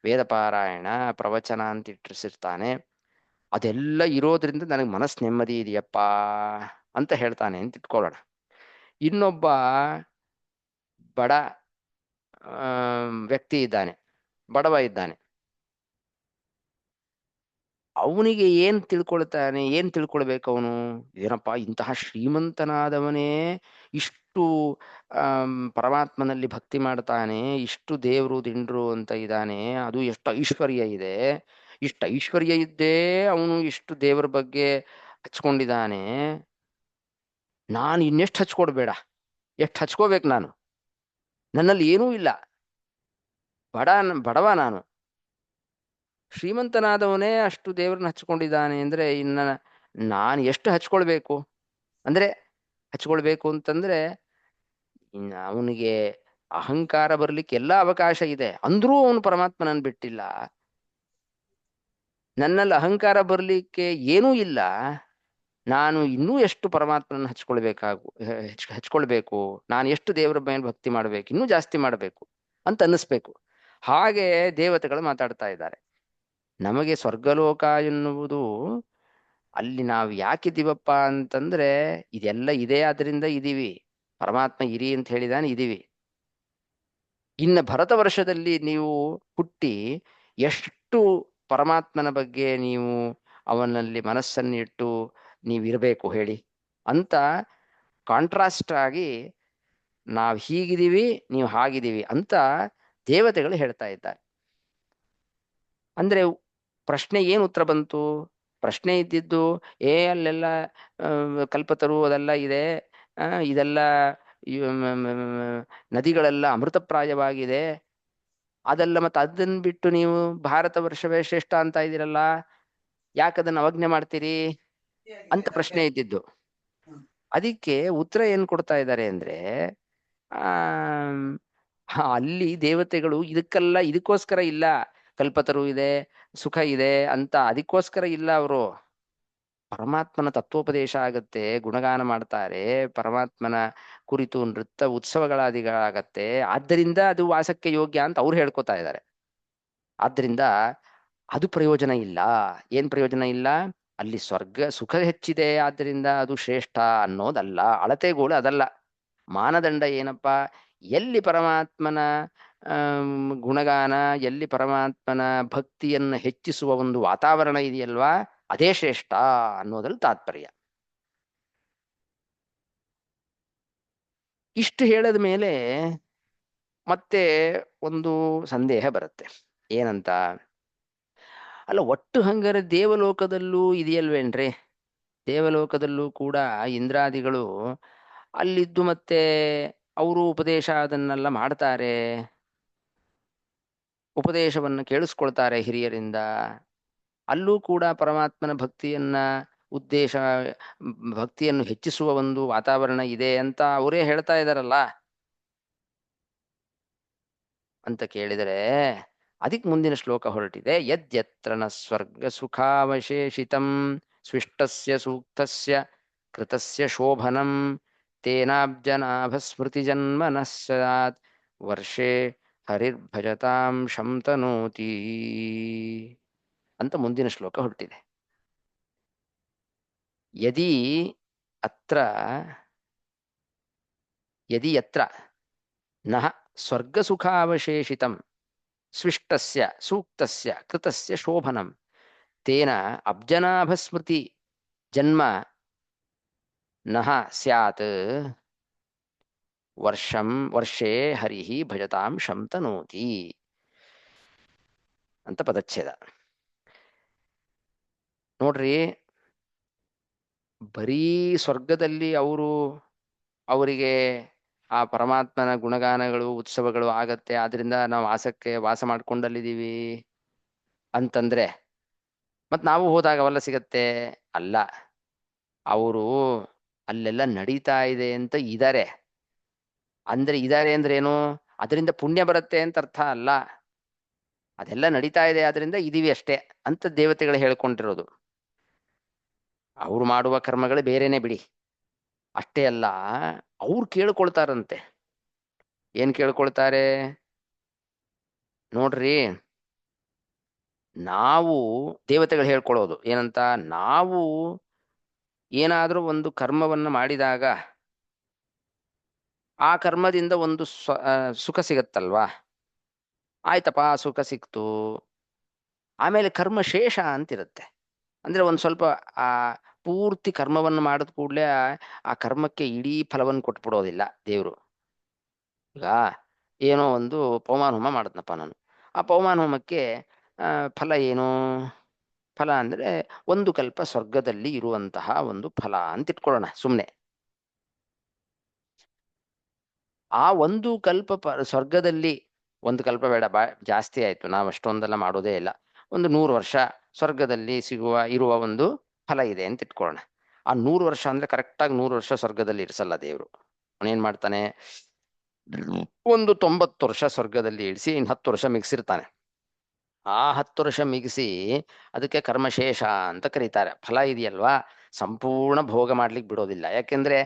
ವೇದ ಪಾರಾಯಣ, ಪ್ರವಚನ ಅಂತ ಇಟ್ಟಿರ್ತಾನೆ. ಅದೆಲ್ಲ ಇರೋದ್ರಿಂದ ನನಗೆ ಮನಸ್ಸು ನೆಮ್ಮದಿ ಇದೆಯಪ್ಪ ಅಂತ ಹೇಳ್ತಾನೆ ಅಂತ ಇಟ್ಕೊಳ್ಳೋಣ. ಇನ್ನೊಬ್ಬ ಬಡ ವ್ಯಕ್ತಿ ಇದ್ದಾನೆ, ಬಡವ ಇದ್ದಾನೆ. ಅವನಿಗೆ ಏನ್ ತಿಳ್ಕೊಳ್ಬೇಕು ಅವನು? ಏನಪ್ಪಾ, ಇಂತಹ ಶ್ರೀಮಂತನಾದವನೇ ಇಷ್ಟು ಪರಮಾತ್ಮನಲ್ಲಿ ಭಕ್ತಿ ಮಾಡ್ತಾನೆ, ಇಷ್ಟು ದೇವ್ರು ದಿಂಡ್ರು ಅಂತ ಇದ್ದಾನೆ, ಅದು ಎಷ್ಟು ಐಶ್ವರ್ಯ ಇದೆ. ಇಷ್ಟು ಐಶ್ವರ್ಯ ಇದ್ದೇ ಅವನು ಇಷ್ಟು ದೇವರ ಬಗ್ಗೆ ಹಚ್ಕೊಂಡಿದ್ದಾನೆ. ನಾನು ಇನ್ನೆಷ್ಟು ಹಚ್ಕೊಡ್ಬೇಡ, ಎಷ್ಟು ಹಚ್ಕೋಬೇಕು ನಾನು? ನನ್ನಲ್ಲಿ ಏನೂ ಇಲ್ಲ, ಬಡವ ನಾನು. ಶ್ರೀಮಂತನಾದವನೇ ಅಷ್ಟು ದೇವ್ರನ್ನ ಹಚ್ಕೊಂಡಿದ್ದಾನೆ ಅಂದ್ರೆ ಇನ್ನ ನಾನು ಎಷ್ಟು ಹಚ್ಕೊಳ್ಬೇಕು? ಅಂದ್ರೆ ಹಚ್ಕೊಳ್ಬೇಕು ಅಂತಂದ್ರೆ ಅವನಿಗೆ ಅಹಂಕಾರ ಬರ್ಲಿಕ್ಕೆ ಎಲ್ಲಾ ಅವಕಾಶ ಇದೆ, ಅಂದ್ರೂ ಅವನು ಪರಮಾತ್ಮನನ್ನು ಬಿಟ್ಟಿಲ್ಲ. ನನ್ನಲ್ಲಿ ಅಹಂಕಾರ ಬರ್ಲಿಕ್ಕೆ ಏನೂ ಇಲ್ಲ, ನಾನು ಇನ್ನೂ ಎಷ್ಟು ಪರಮಾತ್ಮನನ್ನು ಹಚ್ಕೊಳ್ಬೇಕು, ನಾನು ಎಷ್ಟು ದೇವರ ಮೇಲೆ ಭಕ್ತಿ ಮಾಡ್ಬೇಕು, ಇನ್ನೂ ಜಾಸ್ತಿ ಮಾಡ್ಬೇಕು ಅಂತ ಅನ್ನಿಸ್ಬೇಕು. ಹಾಗೆ ದೇವತೆಗಳು ಮಾತಾಡ್ತಾ ಇದ್ದಾರೆ. ನಮಗೆ ಸ್ವರ್ಗಲೋಕ ಎನ್ನುವುದು ಅಲ್ಲಿ ನಾವು ಯಾಕಿದ್ದೀವಪ್ಪ ಅಂತಂದ್ರೆ ಇದೆಲ್ಲ ಇದೆ, ಆದ್ರಿಂದ ಇದೀವಿ. ಪರಮಾತ್ಮ ಇರಿ ಅಂತ ಹೇಳಿದಾನೆ, ಇದೀವಿ. ಇನ್ನು ಭರತ ವರ್ಷದಲ್ಲಿ ನೀವು ಹುಟ್ಟಿ ಎಷ್ಟು ಪರಮಾತ್ಮನ ಬಗ್ಗೆ ನೀವು ಅವನಲ್ಲಿ ಮನಸ್ಸನ್ನಿಟ್ಟು ನೀವಿರಬೇಕು ಹೇಳಿ ಅಂತ ಕಾಂಟ್ರಾಸ್ಟ್ ಆಗಿ ನಾವು ಹೀಗಿದ್ದೀವಿ, ನೀವು ಹಾಗಿದ್ದೀವಿ ಅಂತ ದೇವತೆಗಳು ಹೇಳ್ತಾ ಇದ್ದಾರೆ. ಅಂದ್ರೆ ಪ್ರಶ್ನೆ ಏನು ಉತ್ತರ ಬಂತು? ಪ್ರಶ್ನೆ ಇದ್ದಿದ್ದು ಅಲ್ಲೆಲ್ಲ ಕಲ್ಪತರು ಅದೆಲ್ಲ ಇದೆ, ಇದೆಲ್ಲ ನದಿಗಳೆಲ್ಲ ಅಮೃತಪ್ರಾಯವಾಗಿದೆ, ಅದೆಲ್ಲ ಮತ್ತೆ ಅದನ್ನ ಬಿಟ್ಟು ನೀವು ಭಾರತ ವರ್ಷವೇ ಶ್ರೇಷ್ಠ ಅಂತ ಇದ್ದೀರಲ್ಲ, ಯಾಕದನ್ನ ಅವಜ್ಞೆ ಮಾಡ್ತೀರಿ ಅಂತ ಪ್ರಶ್ನೆ ಇದ್ದಿದ್ದು. ಅದಕ್ಕೆ ಉತ್ತರ ಏನ್ ಕೊಡ್ತಾ ಇದ್ದಾರೆ ಅಂದ್ರೆ ಆ ಅಲ್ಲಿ ದೇವತೆಗಳು ಇದಕ್ಕೋಸ್ಕರ ಇಲ್ಲ, ಕಲ್ಪತರು ಇದೆ, ಸುಖ ಇದೆ ಅಂತ ಅದಕ್ಕೋಸ್ಕರ ಇಲ್ಲ. ಅವರು ಪರಮಾತ್ಮನ ತತ್ವೋಪದೇಶ ಆಗತ್ತೆ, ಗುಣಗಾನ ಮಾಡ್ತಾರೆ, ಪರಮಾತ್ಮನ ಕುರಿತು ನೃತ್ಯ ಉತ್ಸವಗಳಾದಿಗಳಾಗತ್ತೆ, ಆದ್ದರಿಂದ ಅದು ವಾಸಕ್ಕೆ ಯೋಗ್ಯ ಅಂತ ಅವ್ರು ಹೇಳ್ಕೊತಾ ಇದ್ದಾರೆ. ಆದ್ರಿಂದ ಅದು ಪ್ರಯೋಜನ ಇಲ್ಲ. ಏನ್ ಪ್ರಯೋಜನ ಇಲ್ಲ? ಅಲ್ಲಿ ಸ್ವರ್ಗ ಸುಖ ಹೆಚ್ಚಿದೆ ಆದ್ದರಿಂದ ಅದು ಶ್ರೇಷ್ಠ ಅನ್ನೋದಲ್ಲ, ಅಳತೆಗೋಲು ಅದಲ್ಲ. ಮಾನದಂಡ ಏನಪ್ಪಾ? ಎಲ್ಲಿ ಪರಮಾತ್ಮನ ಗುಣಗಾನ, ಎಲ್ಲಿ ಪರಮಾತ್ಮನ ಭಕ್ತಿಯನ್ನು ಹೆಚ್ಚಿಸುವ ಒಂದು ವಾತಾವರಣ ಇದೆಯಲ್ವಾ, ಅದೇ ಶ್ರೇಷ್ಠ ಅನ್ನೋದ್ರಲ್ಲಿ ತಾತ್ಪರ್ಯ. ಇಷ್ಟು ಹೇಳದ ಮೇಲೆ ಮತ್ತೆ ಒಂದು ಸಂದೇಹ ಬರುತ್ತೆ. ಏನಂತ? ಅಲ್ಲ, ಒಟ್ಟು ಹಂಗಾರೆ ದೇವಲೋಕದಲ್ಲೂ ಇದೆಯಲ್ವೇನ್ರಿ? ದೇವಲೋಕದಲ್ಲೂ ಕೂಡ ಇಂದ್ರಾದಿಗಳು ಅಲ್ಲಿದ್ದು ಮತ್ತೆ ಅವರು ಉಪದೇಶ ಅದನ್ನೆಲ್ಲ ಮಾಡ್ತಾರೆ, ಉಪದೇಶವನ್ನು ಕೇಳಿಸ್ಕೊಳ್ತಾರೆ ಹಿರಿಯರಿಂದ. ಅಲ್ಲೂ ಕೂಡ ಪರಮಾತ್ಮನ ಭಕ್ತಿಯನ್ನ ಉದ್ದೇಶ, ಭಕ್ತಿಯನ್ನು ಹೆಚ್ಚಿಸುವ ಒಂದು ವಾತಾವರಣ ಇದೆ ಅಂತ ಅವರೇ ಹೇಳ್ತಾ ಇದಾರಲ್ಲ ಅಂತ ಕೇಳಿದರೆ, ಅದಕ್ಕೆ ಮುಂದಿನ ಶ್ಲೋಕ ಹೊರಟಿದೆ. ಯದ್ಯತ್ರ ನ ಸ್ವರ್ಗ ಸುಖಾವಶೇಷಿತಂ ಸ್ವಿಷ್ಟಸ್ಯ ಸೂಕ್ತಸ್ಯ ಕೃತಸ್ಯ ಶೋಭನಂ ತೇನಾಬ್ಜನಾಭ ಸ್ಮೃತಿ ಜನ್ಮನ ಸ್ಯಾತ್ ವರ್ಷೇ ಹರಿರ್ಭಜತಾಂ ಶಂತನೋತಿ ಅಂತ ಮುಂದಿನ ಶ್ಲೋಕ ಹೊರಟಿದೆ. ಯದಿ ಅತ್ರ ಯದಿ ಯತ್ರ ನಃ ಸ್ವರ್ಗ ಸುಖಾವಶೇಷಿತಂ ಸ್ವಿಷ್ಟಸ್ಯ ಸೂಕ್ತಸ್ಯ ಕೃತಸ್ಯ ಶೋಭನಂ ತೇನ ಅಬ್ಜನಾಭ ಸ್ಮೃತಿ ಜನ್ಮ ನಃ ಸ್ಯಾತ್ ವರ್ಷೇ ಹರಿಹಿ ಭಜತಾಂ ಶಂತನೋತಿ ಅಂತ ಪದಚ್ಛೇದ. ನೋಡ್ರಿ, ಬರೀ ಸ್ವರ್ಗದಲ್ಲಿ ಅವರಿಗೆ ಆ ಪರಮಾತ್ಮನ ಗುಣಗಾನಗಳು ಉತ್ಸವಗಳು ಆಗತ್ತೆ, ಆದ್ರಿಂದ ನಾವು ವಾಸ ಮಾಡ್ಕೊಂಡಲ್ಲಿದ್ದೀವಿ ಅಂತಂದ್ರೆ ಮತ್ ನಾವು ಹೋದಾಗ ಅವೆಲ್ಲ ಸಿಗತ್ತೆ? ಅಲ್ಲ, ಅವರು ಅಲ್ಲೆಲ್ಲ ನಡೀತಾ ಇದೆ ಅಂತ ಇದಾರೆ. ಇದಾರೆ ಅಂದ್ರೆ ಏನು? ಅದರಿಂದ ಪುಣ್ಯ ಬರುತ್ತೆ ಅಂತ ಅರ್ಥ ಅಲ್ಲ. ಅದೆಲ್ಲ ನಡೀತಾ ಇದೆ ಆದ್ರಿಂದ ಇದೀವಿ ಅಷ್ಟೇ ಅಂತ ದೇವತೆಗಳು ಹೇಳ್ಕೊಂಡಿರೋದು. ಅವ್ರು ಮಾಡುವ ಕರ್ಮಗಳೇ ಬೇರೆನೆ ಬಿಡಿ. ಅಷ್ಟೇ ಅಲ್ಲ, ಅವ್ರು ಕೇಳ್ಕೊಳ್ತಾರಂತೆ. ಏನ್ ಕೇಳ್ಕೊಳ್ತಾರೆ ನೋಡ್ರಿ? ನಾವು ದೇವತೆಗಳು ಹೇಳ್ಕೊಳ್ಳೋದು ಏನಂತ? ನಾವು ಏನಾದ್ರೂ ಒಂದು ಕರ್ಮವನ್ನ ಮಾಡಿದಾಗ ಆ ಕರ್ಮದಿಂದ ಒಂದು ಸುಖ ಸಿಗತ್ತಲ್ವಾ? ಆಯ್ತಪ್ಪ, ಸುಖ ಸಿಕ್ತು. ಆಮೇಲೆ ಕರ್ಮ ಶೇಷ ಅಂತಿರುತ್ತೆ. ಅಂದ್ರೆ ಒಂದ್ ಸ್ವಲ್ಪ ಆ ಪೂರ್ತಿ ಕರ್ಮವನ್ನು ಮಾಡಿದ ಕೂಡ್ಲೆ ಆ ಕರ್ಮಕ್ಕೆ ಇಡೀ ಫಲವನ್ನು ಕೊಟ್ಬಿಡೋದಿಲ್ಲ ದೇವ್ರು. ಈಗ ಏನೋ ಒಂದು ಪವಮಾನ ಹೋಮ ಮಾಡದ್ನಪ್ಪ ನಾನು. ಆ ಪವಮಾನ ಹೋಮಕ್ಕೆ ಫಲ ಏನು? ಫಲ ಅಂದ್ರೆ ಒಂದು ಕಲ್ಪ ಸ್ವರ್ಗದಲ್ಲಿ ಇರುವಂತಹ ಒಂದು ಫಲ ಅಂತ ಇಟ್ಕೊಳ್ಳೋಣ ಸುಮ್ನೆ. ಆ ಒಂದು ಕಲ್ಪ ಸ್ವರ್ಗದಲ್ಲಿ, ಒಂದು ಕಲ್ಪ ಬೇಡ, ಜಾಸ್ತಿ ಆಯ್ತು, ನಾವು ಅಷ್ಟೊಂದೆಲ್ಲ ಮಾಡೋದೇ ಇಲ್ಲ. ಒಂದು 100 ವರ್ಷ ಸ್ವರ್ಗದಲ್ಲಿ ಇರುವ ಒಂದು ಫಲ ಇದೆ ಅಂತ ಇಟ್ಕೊಳ್ಳೋಣ. ಆ 100 ವರ್ಷ ಅಂದ್ರೆ ಕರೆಕ್ಟಾಗಿ 100 ವರ್ಷ ಸ್ವರ್ಗದಲ್ಲಿ ಇರಿಸಲ್ಲ ದೇವ್ರು. ಅವನೇನ್ ಮಾಡ್ತಾನೆ, ಒಂದು 90 ವರ್ಷ ಸ್ವರ್ಗದಲ್ಲಿ ಇಳಿಸಿ ಇನ್ 10 ವರ್ಷ ಮಿಗಿಸಿರ್ತಾನೆ. ಆ 10 ವರ್ಷ ಮಿಗಿಸಿ ಅದಕ್ಕೆ ಕರ್ಮಶೇಷ ಅಂತ ಕರೀತಾರೆ. ಫಲ ಇದೆಯಲ್ವಾ, ಸಂಪೂರ್ಣ ಭೋಗ ಮಾಡ್ಲಿಕ್ಕೆ ಬಿಡೋದಿಲ್ಲ. ಯಾಕೆಂದ್ರೆ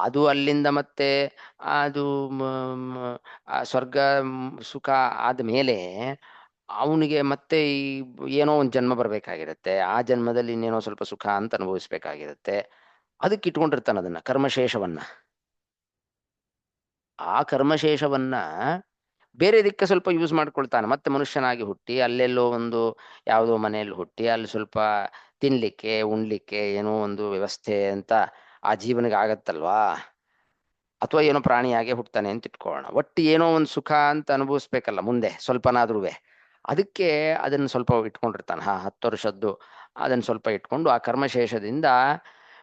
ಅದು ಅಲ್ಲಿಂದ ಮತ್ತೆ ಅದು ಆ ಸ್ವರ್ಗ ಸುಖ ಆದ್ಮೇಲೆ ಅವನಿಗೆ ಮತ್ತೆ ಏನೋ ಒಂದು ಜನ್ಮ ಬರ್ಬೇಕಾಗಿರುತ್ತೆ. ಆ ಜನ್ಮದಲ್ಲಿ ಇನ್ನೇನೋ ಸ್ವಲ್ಪ ಸುಖ ಅಂತ ಅನುಭವಿಸ್ಬೇಕಾಗಿರುತ್ತೆ. ಅದಕ್ಕೆ ಇಟ್ಕೊಂಡಿರ್ತಾನೆ ಅದನ್ನ, ಕರ್ಮಶೇಷವನ್ನ. ಆ ಕರ್ಮಶೇಷವನ್ನ ಬೇರೆ ದಿಕ್ಕ ಸ್ವಲ್ಪ ಯೂಸ್ ಮಾಡ್ಕೊಳ್ತಾನೆ. ಮತ್ತೆ ಮನುಷ್ಯನಾಗಿ ಹುಟ್ಟಿ ಅಲ್ಲೆಲ್ಲೋ ಒಂದು ಯಾವುದೋ ಮನೆಯಲ್ಲಿ ಹುಟ್ಟಿ ಅಲ್ಲಿ ಸ್ವಲ್ಪ ತಿನ್ಲಿಕ್ಕೆ ಉಣ್ಲಿಕ್ಕೆ ಏನೋ ಒಂದು ವ್ಯವಸ್ಥೆ ಅಂತ ಆ ಜೀವನಿಗೆ ಆಗತ್ತಲ್ವಾ? ಅಥವಾ ಏನೋ ಪ್ರಾಣಿಯಾಗೆ ಹುಟ್ತಾನೆ ಅಂತ ಇಟ್ಕೊಳ್ಳೋಣ. ಒಟ್ಟು ಏನೋ ಒಂದು ಸುಖ ಅಂತ ಅನುಭವಿಸ್ಬೇಕಲ್ಲ ಮುಂದೆ ಸ್ವಲ್ಪನಾದ್ರುವೆ. ಅದಕ್ಕೆ ಅದನ್ನ ಸ್ವಲ್ಪ ಇಟ್ಕೊಂಡಿರ್ತಾನೆ. 10 ವರ್ಷದ್ದು ಅದನ್ನ ಸ್ವಲ್ಪ ಇಟ್ಕೊಂಡು ಆ ಕರ್ಮಶೇಷದಿಂದ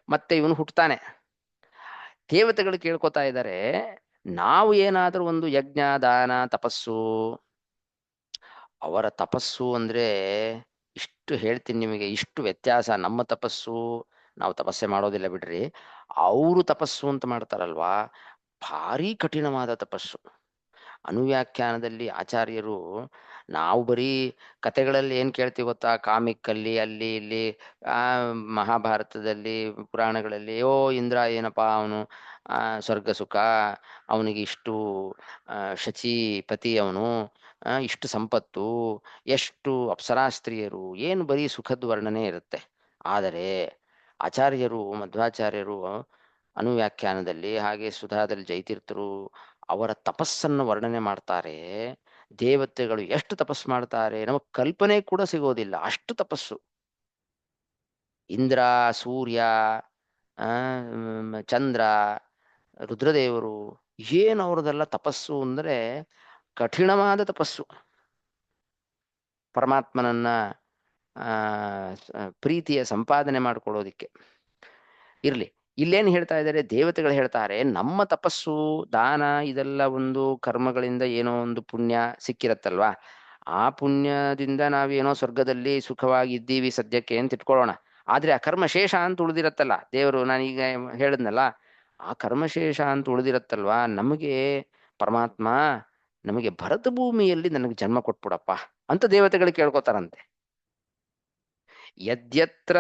ಮತ್ತೆ ಇವನು ಹುಟ್ಟುತ್ತಾನೆ. ದೇವತೆಗಳು ಕೇಳ್ಕೊತಾ ಇದ್ದಾರೆ, ನಾವು ಏನಾದ್ರೂ ಒಂದು ಯಜ್ಞ ದಾನ ತಪಸ್ಸು, ಅವರ ತಪಸ್ಸು ಅಂದ್ರೆ ಇಷ್ಟು ಹೇಳ್ತೀನಿ ನಿಮಗೆ, ಇಷ್ಟು ವ್ಯತ್ಯಾಸ. ನಮ್ಮ ತಪಸ್ಸು, ನಾವು ತಪಸ್ಸೆ ಮಾಡೋದಿಲ್ಲ ಬಿಡ್ರಿ. ಅವರು ತಪಸ್ಸು ಅಂತ ಮಾಡ್ತಾರಲ್ವಾ, ಭಾರಿ ಕಠಿಣವಾದ ತಪಸ್ಸು. ಅನುವ್ಯಾಖ್ಯಾನದಲ್ಲಿ ಆಚಾರ್ಯರು, ನಾವು ಬರೀ ಕತೆಗಳಲ್ಲಿ ಏನ್ ಕೇಳ್ತೀವಿ ಗೊತ್ತಾ, ಕಾಮಿಕ್ಕಲ್ಲಿ ಅಲ್ಲಿ ಇಲ್ಲಿ, ಆ ಮಹಾಭಾರತದಲ್ಲಿ ಪುರಾಣಗಳಲ್ಲಿ, ಇಂದ್ರ ಏನಪ್ಪಾ ಅವನು ಸ್ವರ್ಗ ಸುಖ, ಅವನಿಗೆ ಇಷ್ಟು ಶಚೀಪತಿ, ಅವನು ಇಷ್ಟು ಸಂಪತ್ತು, ಎಷ್ಟು ಅಪ್ಸರಾ ಸ್ತ್ರೀಯರು, ಏನು ಬರೀ ಸುಖದ ವರ್ಣನೆ ಇರುತ್ತೆ. ಆದರೆ ಆಚಾರ್ಯರು ಮಧ್ವಾಚಾರ್ಯರು ಅನುವ್ಯಾಖ್ಯಾನದಲ್ಲಿ ಹಾಗೆ ಸುಧಾದಲ್ಲಿ ಜೈತೀರ್ಥರು ಅವರ ತಪಸ್ಸನ್ನು ವರ್ಣನೆ ಮಾಡ್ತಾರೆ. ದೇವತೆಗಳು ಎಷ್ಟು ತಪಸ್ಸು ಮಾಡ್ತಾರೆ ನಮಗೆ ಕಲ್ಪನೆ ಕೂಡ ಸಿಗೋದಿಲ್ಲ, ಅಷ್ಟು ತಪಸ್ಸು. ಇಂದ್ರ, ಸೂರ್ಯ, ಚಂದ್ರ, ರುದ್ರದೇವರು, ಏನು ಅವ್ರದೆಲ್ಲ ತಪಸ್ಸು ಅಂದ್ರೆ ಕಠಿಣವಾದ ತಪಸ್ಸು. ಪರಮಾತ್ಮನನ್ನ ಪ್ರೀತಿಯ ಸಂಪಾದನೆ ಮಾಡ್ಕೊಳ್ಳೋದಿಕ್ಕೆ. ಇರ್ಲಿ, ಇಲ್ಲೇನು ಹೇಳ್ತಾ ಇದ್ದಾರೆ, ದೇವತೆಗಳು ಹೇಳ್ತಾರೆ ನಮ್ಮ ತಪಸ್ಸು ದಾನ ಇದೆಲ್ಲ ಒಂದು ಕರ್ಮಗಳಿಂದ ಏನೋ ಒಂದು ಪುಣ್ಯ ಸಿಕ್ಕಿರತ್ತಲ್ವಾ, ಆ ಪುಣ್ಯದಿಂದ ನಾವೇನೋ ಸ್ವರ್ಗದಲ್ಲಿ ಸುಖವಾಗಿ ಇದ್ದೀವಿ ಸದ್ಯಕ್ಕೆ ಅಂತ ಇಟ್ಕೊಳ್ಳೋಣ. ಆದ್ರೆ ಆ ಕರ್ಮಶೇಷ ಅಂತ ಉಳಿದಿರತ್ತಲ್ಲ, ದೇವರು ನಾನೀಗ ಹೇಳಿದ್ನಲ್ಲ, ಆ ಕರ್ಮಶೇಷ ಅಂತ ಉಳಿದಿರತ್ತಲ್ವಾ, ನಮಗೆ ಪರಮಾತ್ಮ ನಮಗೆ ಭರತ ಭೂಮಿಯಲ್ಲಿ ನನಗೆ ಜನ್ಮ ಕೊಟ್ಬಿಡಪ್ಪ ಅಂತ ದೇವತೆಗಳು ಕೇಳ್ಕೊತಾರಂತೆ. ಯದ್ಯತ್ರ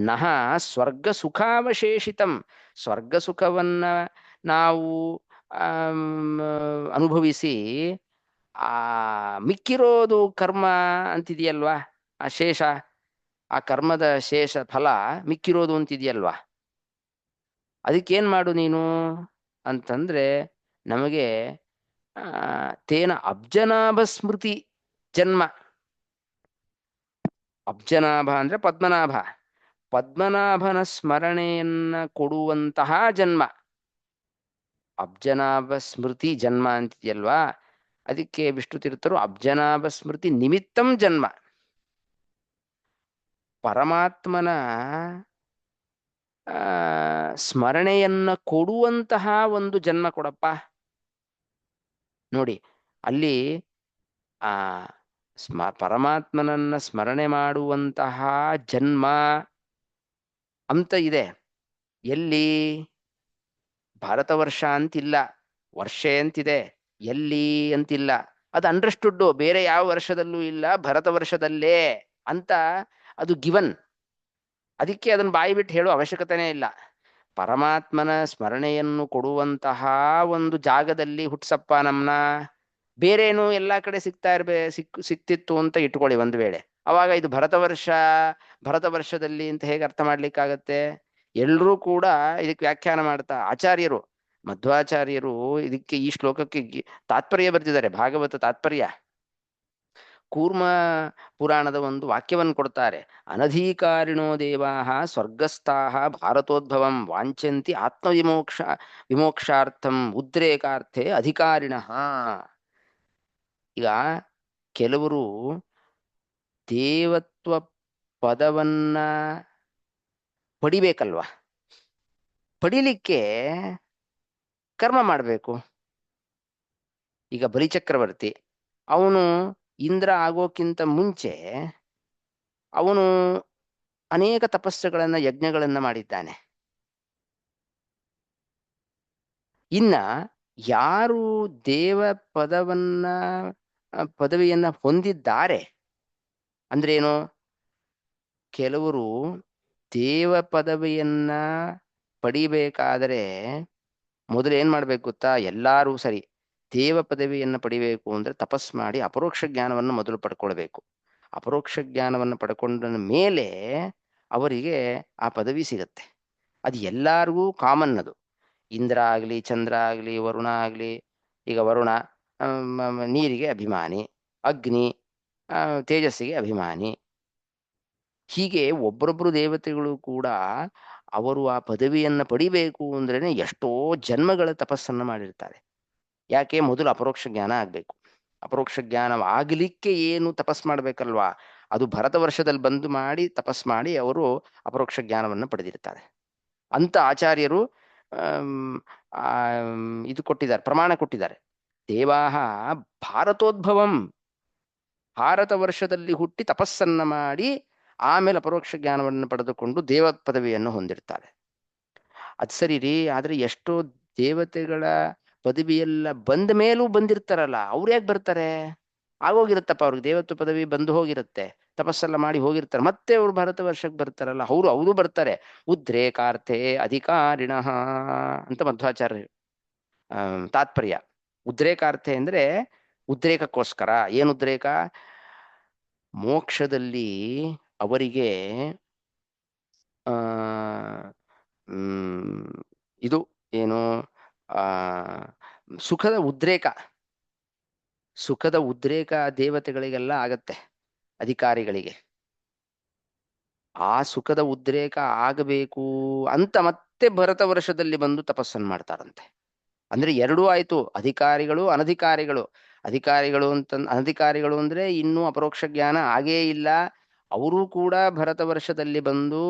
ನಹ ಸ್ವರ್ಗ ಸುಖಾವಶೇಷಿತಂ, ಸ್ವರ್ಗ ಸುಖವನ್ನ ನಾವು ಅನುಭವಿಸಿ ಆ ಮಿಕ್ಕಿರೋದು ಕರ್ಮ ಅಂತಿದೆಯಲ್ವಾ, ಆ ಶೇಷ, ಆ ಕರ್ಮದ ಶೇಷ ಫಲ ಮಿಕ್ಕಿರೋದು ಅಂತಿದೆಯಲ್ವಾ, ಅದಕ್ಕೇನ್ ಮಾಡು ನೀನು ಅಂತಂದ್ರೆ ನಮಗೆ ತೇನ ಅಬ್ಜನಾಭ ಸ್ಮೃತಿ ಜನ್ಮ. ಅಬ್ಜನಾಭ ಅಂದ್ರೆ ಪದ್ಮನಾಭ, ಪದ್ಮನಾಭನ ಸ್ಮರಣೆಯನ್ನ ಕೊಡುವಂತಹ ಜನ್ಮ, ಅಬ್ಜನಾಭ ಸ್ಮೃತಿ ಜನ್ಮ ಅಂತಿದೆಯಲ್ವಾ, ಅದಕ್ಕೆ ವಿಷ್ಣು ತೀರ್ಥರು ಅಬ್ಜನಾಭ ಸ್ಮೃತಿ ನಿಮಿತ್ತಂ ಜನ್ಮ. ಪರಮಾತ್ಮನ ಸ್ಮರಣೆಯನ್ನ ಕೊಡುವಂತಹ ಒಂದು ಜನ್ಮ ಕೊಡಪ್ಪ. ನೋಡಿ ಅಲ್ಲಿ ಆ ಪರಮಾತ್ಮನನ್ನ ಸ್ಮರಣೆ ಮಾಡುವಂತಹ ಜನ್ಮ ಅಂತ ಇದೆ. ಎಲ್ಲಿ? ಭಾರತ ವರ್ಷ ಅಂತಿಲ್ಲ, ವರ್ಷೆ ಅಂತಿದೆ, ಎಲ್ಲಿ ಅಂತಿಲ್ಲ, ಅದು ಅಂಡರ್ಸ್ಟುಡ್, ಬೇರೆ ಯಾವ ವರ್ಷದಲ್ಲೂ ಇಲ್ಲ, ಭರತ ವರ್ಷದಲ್ಲೇ ಅಂತ ಅದು ಗಿವನ್. ಅದಕ್ಕೆ ಅದನ್ನ ಬಾಯಿ ಬಿಟ್ಟು ಹೇಳೋ ಅವಶ್ಯಕತೆನೇ ಇಲ್ಲ. ಪರಮಾತ್ಮನ ಸ್ಮರಣೆಯನ್ನು ಕೊಡುವಂತಹ ಒಂದು ಜಾಗದಲ್ಲಿ ಹುಟ್ಸಪ್ಪ ನಮ್ನ, ಬೇರೇನು ಎಲ್ಲಾ ಕಡೆ ಸಿಕ್ತಿತ್ತು ಅಂತ ಇಟ್ಕೊಳ್ಳಿ ಒಂದು ವೇಳೆ, ಅವಾಗ ಇದು ಭರತ ವರ್ಷ, ಭರತ ವರ್ಷದಲ್ಲಿ ಅಂತ ಹೇಗೆ ಅರ್ಥ ಮಾಡ್ಲಿಕ್ಕಾಗತ್ತೆ? ಎಲ್ರೂ ಕೂಡ ಇದಕ್ಕೆ ವ್ಯಾಖ್ಯಾನ ಮಾಡ್ತಾ ಆಚಾರ್ಯರು, ಮಧ್ವಾಚಾರ್ಯರು ಇದಕ್ಕೆ ಈ ಶ್ಲೋಕಕ್ಕೆ ತಾತ್ಪರ್ಯ ಬರ್ತಿದ್ದಾರೆ, ಭಾಗವತ ತಾತ್ಪರ್ಯ. ಕೂರ್ಮ ಪುರಾಣದ ಒಂದು ವಾಕ್ಯವನ್ನು ಕೊಡ್ತಾರೆ, ಅನಧಿಕಾರಿಣೋ ದೇವಾಹ ಸ್ವರ್ಗಸ್ಥಾಹ ಭಾರತೋದ್ಭವಂ ವಾಂಛಂತಿ ವಿಮೋಕ್ಷಾರ್ಥಂ ಉದ್ರೇಕಾರ್ಥೆ ಅಧಿಕಾರಿಣಃ. ಈಗ ಕೆಲವರು ದೇವತ್ವ ಪದವನ್ನ ಪಡಿಬೇಕಲ್ವಾ, ಪಡಿಲಿಕ್ಕೆ ಕರ್ಮ ಮಾಡಬೇಕು. ಈಗ ಬಲಿಚಕ್ರವರ್ತಿ ಅವನು ಇಂದ್ರ ಆಗೋಕ್ಕಿಂತ ಮುಂಚೆ ಅವನು ಅನೇಕ ತಪಸ್ಸುಗಳನ್ನ ಯಜ್ಞಗಳನ್ನ ಮಾಡಿದ್ದಾನೆ. ಇನ್ನ ಯಾರು ದೇವ ಪದವನ್ನ ಪದವಿಯನ್ನ ಹೊಂದಿದ್ದಾರೆ ಅಂದ್ರೇನು, ಕೆಲವರು ದೇವ ಪದವಿಯನ್ನ ಪಡಿಬೇಕಾದರೆ ಮೊದಲು ಏನ್ ಮಾಡ್ಬೇಕು ಗೊತ್ತಾ, ಎಲ್ಲಾರು ಸರಿ ದೇವ ಪದವಿಯನ್ನ ಪಡಿಬೇಕು ಅಂದ್ರೆ ತಪಸ್ ಮಾಡಿ ಅಪರೋಕ್ಷ ಜ್ಞಾನವನ್ನು ಮೊದಲು ಪಡ್ಕೊಳ್ಬೇಕು. ಅಪರೋಕ್ಷ ಜ್ಞಾನವನ್ನು ಪಡ್ಕೊಂಡ ಮೇಲೆ ಅವರಿಗೆ ಆ ಪದವಿ ಸಿಗತ್ತೆ. ಅದು ಎಲ್ಲಾರ್ಗೂ ಕಾಮನ್. ಅದು ಇಂದ್ರ ಆಗ್ಲಿ, ಚಂದ್ರ ಆಗ್ಲಿ, ವರುಣ ಆಗ್ಲಿ. ಈಗ ವರುಣ ನೀರಿಗೆ ಅಭಿಮಾನಿ, ಅಗ್ನಿ ತೇಜಸ್ಸಿಗೆ ಅಭಿಮಾನಿ. ಹೀಗೆ ಒಬ್ಬರೊಬ್ರು ದೇವತೆಗಳು ಕೂಡ ಅವರು ಆ ಪದವಿಯನ್ನ ಪಡಿಬೇಕು ಅಂದ್ರೇನೆ ಎಷ್ಟೋ ಜನ್ಮಗಳ ತಪಸ್ಸನ್ನ ಮಾಡಿರ್ತಾರೆ. ಯಾಕೆ? ಮೊದಲು ಅಪರೋಕ್ಷ ಜ್ಞಾನ ಆಗ್ಬೇಕು. ಅಪರೋಕ್ಷ ಜ್ಞಾನ ಆಗ್ಲಿಕ್ಕೆ ಏನು ತಪಸ್ ಮಾಡ್ಬೇಕಲ್ವಾ, ಅದು ಭರತ ವರ್ಷದಲ್ಲಿ ಬಂದು ಮಾಡಿ ತಪಸ್ ಮಾಡಿ ಅವರು ಅಪರೋಕ್ಷ ಜ್ಞಾನವನ್ನ ಪಡೆದಿರ್ತಾರೆ ಅಂತ ಆಚಾರ್ಯರು ಇದು ಕೊಟ್ಟಿದ್ದಾರೆ, ಪ್ರಮಾಣ ಕೊಟ್ಟಿದ್ದಾರೆ. ದೇವಾಹ ಭಾರತೋದ್ಭವಂ, ಭಾರತ ವರ್ಷದಲ್ಲಿ ಹುಟ್ಟಿ ತಪಸ್ಸನ್ನ ಮಾಡಿ ಆಮೇಲೆ ಅಪರೋಕ್ಷ ಜ್ಞಾನವನ್ನು ಪಡೆದುಕೊಂಡು ದೇವ ಪದವಿಯನ್ನು ಹೊಂದಿರ್ತಾರೆ. ಅದ್ ಸರಿ ರೀ, ಆದ್ರೆ ಎಷ್ಟೋ ದೇವತೆಗಳ ಪದವಿಯೆಲ್ಲ ಬಂದ ಮೇಲೂ ಬಂದಿರ್ತಾರಲ್ಲ, ಅವ್ರು ಯಾಕೆ ಬರ್ತಾರೆ? ಆಗೋಗಿರುತ್ತಪ್ಪ ಅವ್ರಿಗೆ ದೇವತ್ವ ಪದವಿ ಬಂದು ಹೋಗಿರುತ್ತೆ, ತಪಸ್ಸೆಲ್ಲ ಮಾಡಿ ಹೋಗಿರ್ತಾರೆ, ಮತ್ತೆ ಅವ್ರು ಭಾರತ ವರ್ಷಕ್ಕೆ ಬರ್ತಾರಲ್ಲ, ಅವರು ಬರ್ತಾರೆ. ಉದ್ರೇಕಾರ್ಥೆ ಅಧಿಕಾರಿಣ ಅಂತ ಮಧ್ವಾಚಾರ್ಯ ತಾತ್ಪರ್ಯ. ಉದ್ರೇಕಾರ್ಥೆ ಅಂದ್ರೆ ಉದ್ರೇಕಕ್ಕೋಸ್ಕರ. ಏನು ಉದ್ರೇಕ? ಮೋಕ್ಷದಲ್ಲಿ ಅವರಿಗೆ ಆ ಹ್ಮ್, ಇದು ಏನು ಆ ಸುಖದ ಉದ್ರೇಕ, ಸುಖದ ಉದ್ರೇಕ ದೇವತೆಗಳಿಗೆಲ್ಲ ಆಗತ್ತೆ, ಅಧಿಕಾರಿಗಳಿಗೆ. ಆ ಸುಖದ ಉದ್ರೇಕ ಆಗಬೇಕು ಅಂತ ಮತ್ತೆ ಭರತ ವರ್ಷದಲ್ಲಿ ಬಂದು ತಪಸ್ಸನ್ನು ಮಾಡ್ತಾರಂತೆ. ಅಂದ್ರೆ ಎರಡೂ ಆಯ್ತು, ಅಧಿಕಾರಿಗಳು ಅನಧಿಕಾರಿಗಳು. ಅಧಿಕಾರಿಗಳು ಅಂತ, ಅನಧಿಕಾರಿಗಳು ಅಂದ್ರೆ ಇನ್ನೂ ಅಪರೋಕ್ಷ ಜ್ಞಾನ ಆಗೇ ಇಲ್ಲ, ಅವರೂ ಕೂಡ ಭರತ ವರ್ಷದಲ್ಲಿ ಬಂದು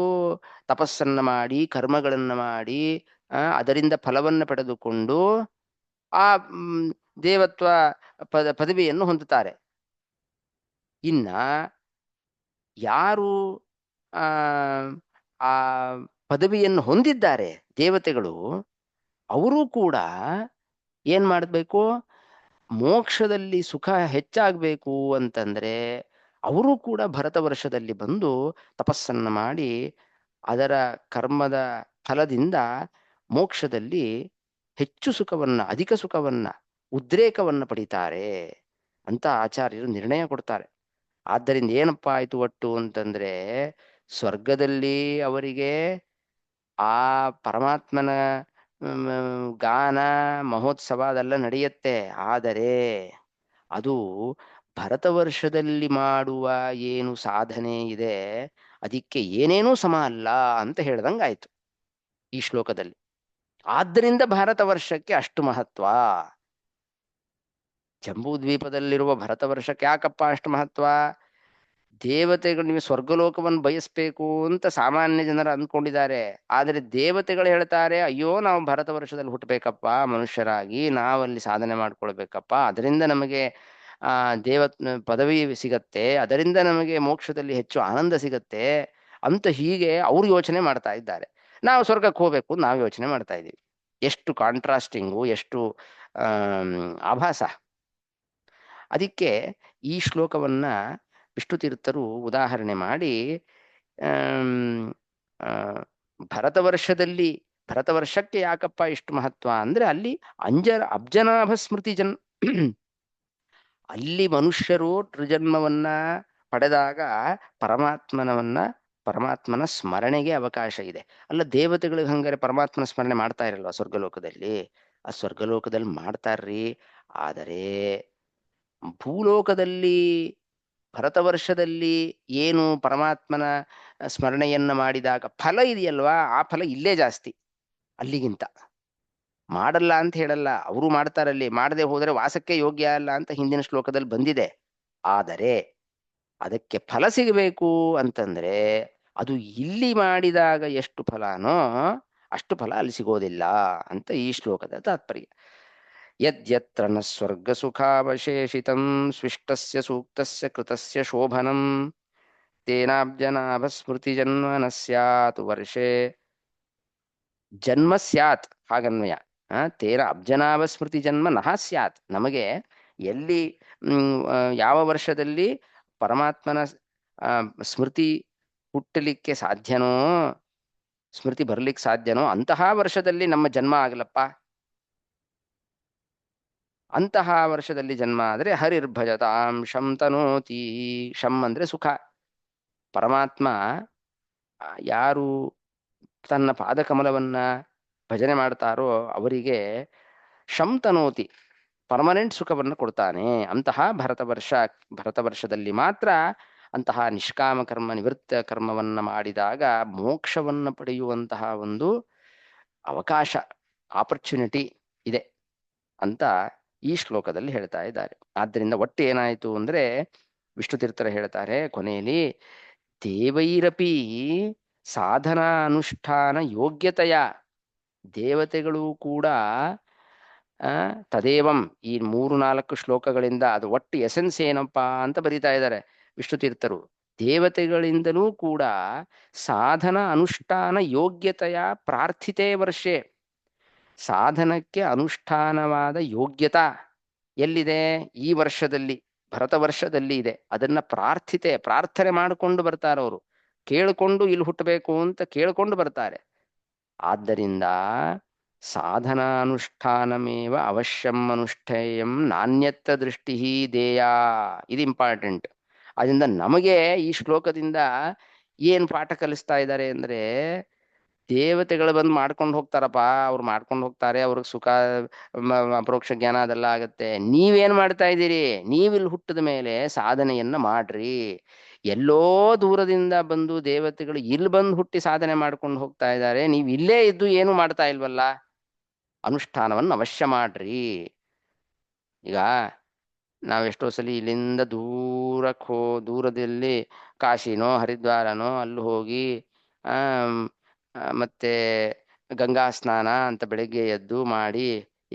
ತಪಸ್ಸನ್ನ ಮಾಡಿ ಕರ್ಮಗಳನ್ನ ಮಾಡಿ ಅದರಿಂದ ಫಲವನ್ನು ಪಡೆದುಕೊಂಡು ಆ ದೇವತ್ವ ಪದವಿಯನ್ನು ಹೊಂದುತ್ತಾರೆ. ಇನ್ನ ಯಾರು ಆ ಆ ಪದವಿಯನ್ನು ಹೊಂದಿದ್ದಾರೆ ದೇವತೆಗಳು, ಅವರೂ ಕೂಡ ಏನ್ ಮಾಡಬೇಕು, ಮೋಕ್ಷದಲ್ಲಿ ಸುಖ ಹೆಚ್ಚಾಗಬೇಕು ಅಂತಂದ್ರೆ ಅವರೂ ಕೂಡ ಭರತ ವರ್ಷದಲ್ಲಿ ಬಂದು ತಪಸ್ಸನ್ನ ಮಾಡಿ ಅದರ ಕರ್ಮದ ಫಲದಿಂದ ಮೋಕ್ಷದಲ್ಲಿ ಹೆಚ್ಚು ಸುಖವನ್ನ, ಅಧಿಕ ಸುಖವನ್ನ, ಉದ್ರೇಕವನ್ನ ಪಡಿತಾರೆ ಅಂತ ಆಚಾರ್ಯರು ನಿರ್ಣಯ ಕೊಡ್ತಾರೆ. ಆದ್ದರಿಂದ ಏನಪ್ಪಾ ಆಯ್ತು ಒಟ್ಟು ಅಂತಂದ್ರೆ, ಸ್ವರ್ಗದಲ್ಲಿ ಅವರಿಗೆ ಆ ಪರಮಾತ್ಮನ ಗಾನ ಮಹೋತ್ಸವ ಅದೆಲ್ಲ ನಡೆಯುತ್ತೆ. ಆದರೆ ಅದು ಭರತ ವರ್ಷದಲ್ಲಿ ಮಾಡುವ ಏನು ಸಾಧನೆ ಇದೆ ಅದಕ್ಕೆ ಏನೇನೂ ಸಮ ಅಲ್ಲ ಅಂತ ಹೇಳ್ದಂಗಾಯ್ತು ಈ ಶ್ಲೋಕದಲ್ಲಿ. ಆದ್ದರಿಂದ ಭಾರತ ವರ್ಷಕ್ಕೆ ಅಷ್ಟು ಮಹತ್ವ. ಜಂಬೂ ದ್ವೀಪದಲ್ಲಿರುವ ಭರತ ವರ್ಷಕ್ಕೆ ಯಾಕಪ್ಪ ಅಷ್ಟು ಮಹತ್ವ? ದೇವತೆಗಳು ನೀವು ಸ್ವರ್ಗಲೋಕವನ್ನು ಬಯಸ್ಬೇಕು ಅಂತ ಸಾಮಾನ್ಯ ಜನರು ಅಂದ್ಕೊಂಡಿದ್ದಾರೆ. ಆದರೆ ದೇವತೆಗಳು ಹೇಳ್ತಾರೆ, ಅಯ್ಯೋ ನಾವು ಭರತ ವರ್ಷದಲ್ಲಿ ಹುಟ್ಟಬೇಕಪ್ಪ, ಮನುಷ್ಯರಾಗಿ ನಾವಲ್ಲಿ ಸಾಧನೆ ಮಾಡ್ಕೊಳ್ಬೇಕಪ್ಪ, ಅದರಿಂದ ನಮಗೆ ದೇವ ಪದವಿ ಸಿಗತ್ತೆ, ಅದರಿಂದ ನಮಗೆ ಮೋಕ್ಷದಲ್ಲಿ ಹೆಚ್ಚು ಆನಂದ ಸಿಗತ್ತೆ ಅಂತ ಹೀಗೆ ಅವ್ರು ಯೋಚನೆ ಮಾಡ್ತಾ ಇದ್ದಾರೆ. ನಾವು ಸ್ವರ್ಗಕ್ಕೆ ಹೋಗ್ಬೇಕು ನಾವು ಯೋಚನೆ ಮಾಡ್ತಾ ಇದ್ದೀವಿ. ಎಷ್ಟು ಕಾಂಟ್ರಾಸ್ಟಿಂಗು, ಎಷ್ಟು ಆಭಾಸ. ಅದಕ್ಕೆ ಈ ಶ್ಲೋಕವನ್ನ ವಿಷ್ಣು ತೀರ್ಥರು ಉದಾಹರಣೆ ಮಾಡಿ ಆಮ್, ಆ, ಭರತ ವರ್ಷದಲ್ಲಿ, ಭರತ ವರ್ಷಕ್ಕೆ ಯಾಕಪ್ಪ ಇಷ್ಟು ಮಹತ್ವ ಅಂದ್ರೆ ಅಲ್ಲಿ ಅಬ್ಜನಾಭ ಸ್ಮೃತಿ ಅಲ್ಲಿ ಮನುಷ್ಯರು ತ್ರಿಜನ್ಮವನ್ನ ಪಡೆದಾಗ ಪರಮಾತ್ಮನವನ್ನ, ಪರಮಾತ್ಮನ ಸ್ಮರಣೆಗೆ ಅವಕಾಶ ಇದೆ. ಅಲ್ಲ ದೇವತೆಗಳಿಗೆ ಹಂಗಾರೆ ಪರಮಾತ್ಮನ ಸ್ಮರಣೆ ಮಾಡ್ತಾ ಇರಲ್ವಾ ಸ್ವರ್ಗಲೋಕದಲ್ಲಿ? ಆ ಸ್ವರ್ಗಲೋಕದಲ್ಲಿ ಮಾಡ್ತಾರ್ರಿ. ಆದರೆ ಭೂಲೋಕದಲ್ಲಿ ಭರತ ವರ್ಷದಲ್ಲಿ ಏನು ಪರಮಾತ್ಮನ ಸ್ಮರಣೆಯನ್ನ ಮಾಡಿದಾಗ ಫಲ ಇದೆಯಲ್ವಾ, ಆ ಫಲ ಇಲ್ಲೇ ಜಾಸ್ತಿ ಅಲ್ಲಿಗಿಂತ. ಮಾಡಲ್ಲ ಅಂತ ಹೇಳಲ್ಲ, ಅವರು ಮಾಡ್ತಾರಲ್ಲಿ, ಮಾಡದೆ ಹೋದರೆ ವಾಸಕ್ಕೆ ಯೋಗ್ಯ ಅಲ್ಲ ಅಂತ ಹಿಂದಿನ ಶ್ಲೋಕದಲ್ಲಿ ಬಂದಿದೆ. ಆದರೆ ಅದಕ್ಕೆ ಫಲ ಸಿಗಬೇಕು ಅಂತಂದ್ರೆ ಅದು ಇಲ್ಲಿ ಮಾಡಿದಾಗ ಎಷ್ಟು ಫಲನೋ ಅಷ್ಟು ಫಲ ಅಲ್ಲಿ ಸಿಗೋದಿಲ್ಲ ಅಂತ ಈ ಶ್ಲೋಕದ ತಾತ್ಪರ್ಯ. ಯದ್ಯತ್ರ ನ ಸ್ವರ್ಗ ಸುಖಾವಶೇಷಿತಂ ಸ್ವಿಷ್ಟಸ್ಯ ಸೂಕ್ತಸ್ಯ ಕೃತಸ್ಯ ಶೋಭನಂ ತೇನಾಬ್ಜನಾಭ ಸ್ಮೃತಿ ಜನ್ಮ ನ ಸ್ಯಾತ್ ವರ್ಷೆ ಜನ್ಮ ಸ್ಯಾತ್, ಹಾಗನ್ವಯ. ತೇನ ಅಬ್ಜನಾಭ ಸ್ಮೃತಿ ಜನ್ಮ ನಹ ಸ್ಯಾತ್, ನಮಗೆ ಎಲ್ಲಿ ಯಾವ ವರ್ಷದಲ್ಲಿ ಪರಮಾತ್ಮನ ಆ, ಸ್ಮೃತಿ ಹುಟ್ಟಲಿಕ್ಕೆ ಸಾಧ್ಯನೋ, ಸ್ಮೃತಿ ಬರ್ಲಿಕ್ಕೆ ಸಾಧ್ಯನೋ ಅಂತಹ ವರ್ಷದಲ್ಲಿ ನಮ್ಮ ಜನ್ಮ ಆಗಲಪ್ಪ. ಅಂತಹ ವರ್ಷದಲ್ಲಿ ಜನ್ಮ ಆದ್ರೆ ಹರಿರ್ಭಜತಾಂ ಶಂ ತನೋತಿ. ಶಂ ಅಂದ್ರೆ ಸುಖ. ಪರಮಾತ್ಮ ಯಾರು ತನ್ನ ಪಾದಕಮಲವನ್ನ ಭಜನೆ ಮಾಡ್ತಾರೋ ಅವರಿಗೆ ಶಂ ತನೋತಿ, ಪರ್ಮನೆಂಟ್ ಸುಖವನ್ನು ಕೊಡ್ತಾನೆ. ಅಂತಹ ಭರತ ವರ್ಷದಲ್ಲಿ ಮಾತ್ರ ಅಂತಹ ನಿಷ್ಕಾಮ ಕರ್ಮ, ನಿವೃತ್ತ ಕರ್ಮವನ್ನ ಮಾಡಿದಾಗ ಮೋಕ್ಷವನ್ನ ಪಡೆಯುವಂತಹ ಒಂದು ಅವಕಾಶ, ಆಪರ್ಚುನಿಟಿ ಇದೆ ಅಂತ ಈ ಶ್ಲೋಕದಲ್ಲಿ ಹೇಳ್ತಾ ಇದ್ದಾರೆ. ಆದ್ದರಿಂದ ಒಟ್ಟು ಏನಾಯ್ತು ಅಂದ್ರೆ ವಿಷ್ಣು ತೀರ್ಥರು ಹೇಳ್ತಾರೆ ಕೊನೆಯಲ್ಲಿ, ದೇವೈರಪಿ ಸಾಧನಾ ಅನುಷ್ಠಾನ ಯೋಗ್ಯತೆಯ, ದೇವತೆಗಳು ಕೂಡ ತದೇವಂ, ಈ 3-4 ಶ್ಲೋಕಗಳಿಂದ ಅದು ಒಟ್ಟು ಎಸೆನ್ಸ್ ಏನಪ್ಪಾ ಅಂತ ಬರೀತಾ ಇದ್ದಾರೆ ವಿಷ್ಣು ತೀರ್ಥರು. ದೇವತೆಗಳಿಂದಲೂ ಕೂಡ ಸಾಧನ ಅನುಷ್ಠಾನ ಯೋಗ್ಯತೆಯ ಪ್ರಾರ್ಥಿತೇ ವರ್ಷೆ, ಸಾಧನಕ್ಕೆ ಅನುಷ್ಠಾನವಾದ ಯೋಗ್ಯತಾ ಎಲ್ಲಿದೆ? ಈ ವರ್ಷದಲ್ಲಿ, ಭರತ ವರ್ಷದಲ್ಲಿ ಇದೆ. ಅದನ್ನ ಪ್ರಾರ್ಥನೆ ಮಾಡಿಕೊಂಡು ಬರ್ತಾರೆ ಅವರು, ಕೇಳಿಕೊಂಡು ಇಲ್ಲಿ ಹುಟ್ಟಬೇಕು ಅಂತ ಕೇಳಿಕೊಂಡು ಬರ್ತಾರೆ. ಆದ್ದರಿಂದ ಸಾಧನಾನುಷ್ಠಾನಮೇವ ಅವಶ್ಯಂ ಅನುಷ್ಠೇಯಂ ನಾಣ್ಯತ್ತ ದೃಷ್ಟಿ ದೇಯ, ಇದು ಇಂಪಾರ್ಟೆಂಟ್. ಅದರಿಂದ ನಮಗೆ ಈ ಶ್ಲೋಕದಿಂದ ಏನ್ ಪಾಠ ಕಲಿಸ್ತಾ ಇದ್ದಾರೆ ಅಂದ್ರೆ, ದೇವತೆಗಳು ಬಂದು ಮಾಡ್ಕೊಂಡು ಹೋಗ್ತಾರಪ್ಪ, ಅವ್ರು ಮಾಡ್ಕೊಂಡು ಹೋಗ್ತಾರೆ, ಅವ್ರಿಗೆ ಸುಖ ಅಪರೋಕ್ಷ ಜ್ಞಾನ ಅದೆಲ್ಲ ಆಗತ್ತೆ. ನೀವೇನ್ ಮಾಡ್ತಾ ಇದ್ದೀರಿ? ನೀವಿಲ್ಲಿ ಹುಟ್ಟಿದ ಮೇಲೆ ಸಾಧನೆಯನ್ನ ಮಾಡ್ರಿ. ಎಲ್ಲೋ ದೂರದಿಂದ ಬಂದು ದೇವತೆಗಳು ಇಲ್ಲಿ ಬಂದು ಹುಟ್ಟಿ ಸಾಧನೆ ಮಾಡ್ಕೊಂಡು ಹೋಗ್ತಾ ಇದ್ದಾರೆ, ನೀವ್ ಇಲ್ಲೇ ಇದ್ದು ಏನು ಮಾಡ್ತಾ ಇಲ್ವಲ್ಲ. ಅನುಷ್ಠಾನವನ್ನು ಅವಶ್ಯ ಮಾಡ್ರಿ. ಈಗ ನಾವೆಷ್ಟೋ ಸಲ ಇಲ್ಲಿಂದ ದೂರದಲ್ಲಿ ಕಾಶಿನೋ ಹರಿದ್ವಾರನೋ ಅಲ್ಲಿ ಹೋಗಿ ಮತ್ತೆ ಗಂಗಾ ಸ್ನಾನ ಅಂತ ಬೆಳಿಗ್ಗೆ ಎದ್ದು ಮಾಡಿ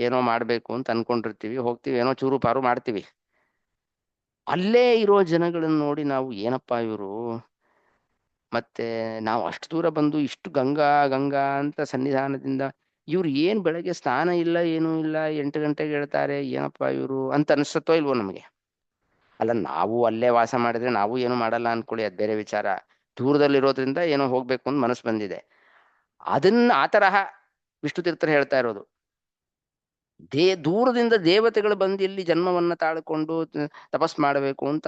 ಏನೋ ಮಾಡ್ಬೇಕು ಅಂತ ಅನ್ಕೊಂಡಿರ್ತೀವಿ, ಹೋಗ್ತೀವಿ, ಏನೋ ಚೂರು ಪಾರು ಮಾಡ್ತೀವಿ. ಅಲ್ಲೇ ಇರೋ ಜನಗಳನ್ನ ನೋಡಿ ನಾವು ಏನಪ್ಪಾ ಇವರು, ಮತ್ತೆ ನಾವು ಅಷ್ಟು ದೂರ ಬಂದು ಇಷ್ಟು ಗಂಗಾ ಗಂಗಾ ಅಂತ ಸನ್ನಿಧಾನದಿಂದ ಇವ್ರು ಏನ್ ಬೆಳಗ್ಗೆ ಸ್ನಾನ ಇಲ್ಲ ಏನೂ ಇಲ್ಲ, 8 ಗಂಟೆಗೆ ಹೇಳ್ತಾರೆ, ಏನಪ್ಪಾ ಇವರು ಅಂತ ಅನ್ಸತ್ತೋ ಇಲ್ವೋ ನಮಗೆ. ಅಲ್ಲ, ನಾವು ಅಲ್ಲೇ ವಾಸ ಮಾಡಿದ್ರೆ ನಾವು ಏನು ಮಾಡಲ್ಲ ಅನ್ಕೊಳ್ಳಿ, ಅದ್ ಬೇರೆ ವಿಚಾರ. ದೂರದಲ್ಲಿರೋದ್ರಿಂದ ಏನೋ ಹೋಗ್ಬೇಕು ಅಂತ ಮನಸ್ಸು ಬಂದಿದೆ. ಅದನ್ನ ಆ ತರಹ ವಿಷ್ಣು ತೀರ್ಥರು ಹೇಳ್ತಾ ಇರೋದು. ದೂರದಿಂದ ದೇವತೆಗಳು ಬಂದು ಇಲ್ಲಿ ಜನ್ಮವನ್ನ ತಾಳ್ಕೊಂಡು ತಪಸ್ ಮಾಡಬೇಕು ಅಂತ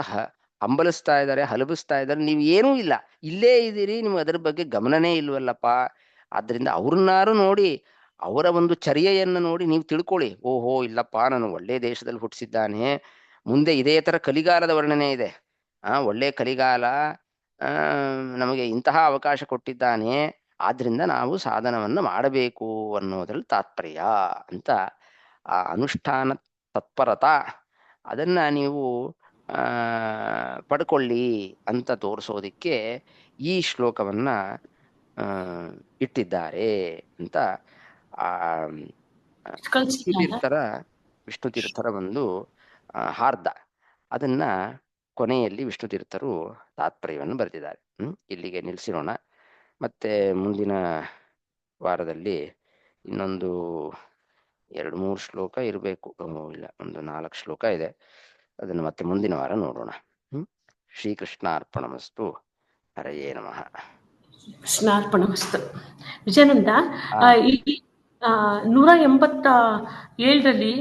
ಹಂಬಲಿಸ್ತಾ ಇದ್ದಾರೆ, ಹಲಬಿಸ್ತಾ ಇದ್ದಾರೆ. ನೀವು ಏನೂ ಇಲ್ಲ, ಇಲ್ಲೇ ಇದ್ದೀರಿ, ನಿಮ್ಗೆ ಅದ್ರ ಬಗ್ಗೆ ಗಮನನೇ ಇಲ್ವಲ್ಲಪ್ಪ. ಆದ್ರಿಂದ ಅವ್ರನ್ನಾರು ನೋಡಿ, ಅವರ ಒಂದು ಚರ್ಯೆಯನ್ನು ನೋಡಿ ನೀವು ತಿಳ್ಕೊಳ್ಳಿ, ಓಹೋ ಇಲ್ಲಪ್ಪ, ನಾನು ಒಳ್ಳೆ ದೇಶದಲ್ಲಿ ಹುಟ್ಟಿಸಿದ್ದಾನೆ, ಮುಂದೆ ಇದೇ ತರ ಕಲಿಗಾಲದ ವರ್ಣನೆ ಇದೆ, ಒಳ್ಳೆ ಕಲಿಗಾಲ, ನಮಗೆ ಇಂತಹ ಅವಕಾಶ ಕೊಟ್ಟಿದ್ದಾನೆ, ಆದ್ರಿಂದ ನಾವು ಸಾಧನವನ್ನು ಮಾಡಬೇಕು ಅನ್ನೋದ್ರಲ್ಲಿ ತಾತ್ಪರ್ಯ ಅಂತ. ಆ ಅನುಷ್ಠಾನ ತತ್ಪರತಾ ಅದನ್ನ ನೀವು ಪಡ್ಕೊಳ್ಳಿ ಅಂತ ತೋರಿಸೋದಿಕ್ಕೆ ಈ ಶ್ಲೋಕವನ್ನ ಇಟ್ಟಿದ್ದಾರೆ ಅಂತ ಆ ವಿಷ್ಣು ತೀರ್ಥರ ಒಂದು ಹಾರ್ದ. ಅದನ್ನ ಕೊನೆಯಲ್ಲಿ ವಿಷ್ಣು ತೀರ್ಥರು ತಾತ್ಪರ್ಯವನ್ನು ಬರೆದಿದ್ದಾರೆ. ಇಲ್ಲಿಗೆ ನಿಲ್ಲಿಸಿರೋಣ. ಮತ್ತೆ ಮುಂದಿನ ವಾರದಲ್ಲಿ ಇನ್ನೊಂದು 2-3 ಶ್ಲೋಕ ಇರಬೇಕು, ಇಲ್ಲ, ಒಂದು 4 ಶ್ಲೋಕ ಇದೆ. ಅದನ್ನು ಮತ್ತೆ ಮುಂದಿನ ವಾರ ನೋಡೋಣ. ಶ್ರೀಕೃಷ್ಣಾರ್ಪಣಮಸ್ತು. ಹರಯೇ ನಮಃ. ಕೃಷ್ಣಾರ್ಪಣಮಸ್ತು. ವಿಜಯಾನಂದ, 187ರಲ್ಲಿ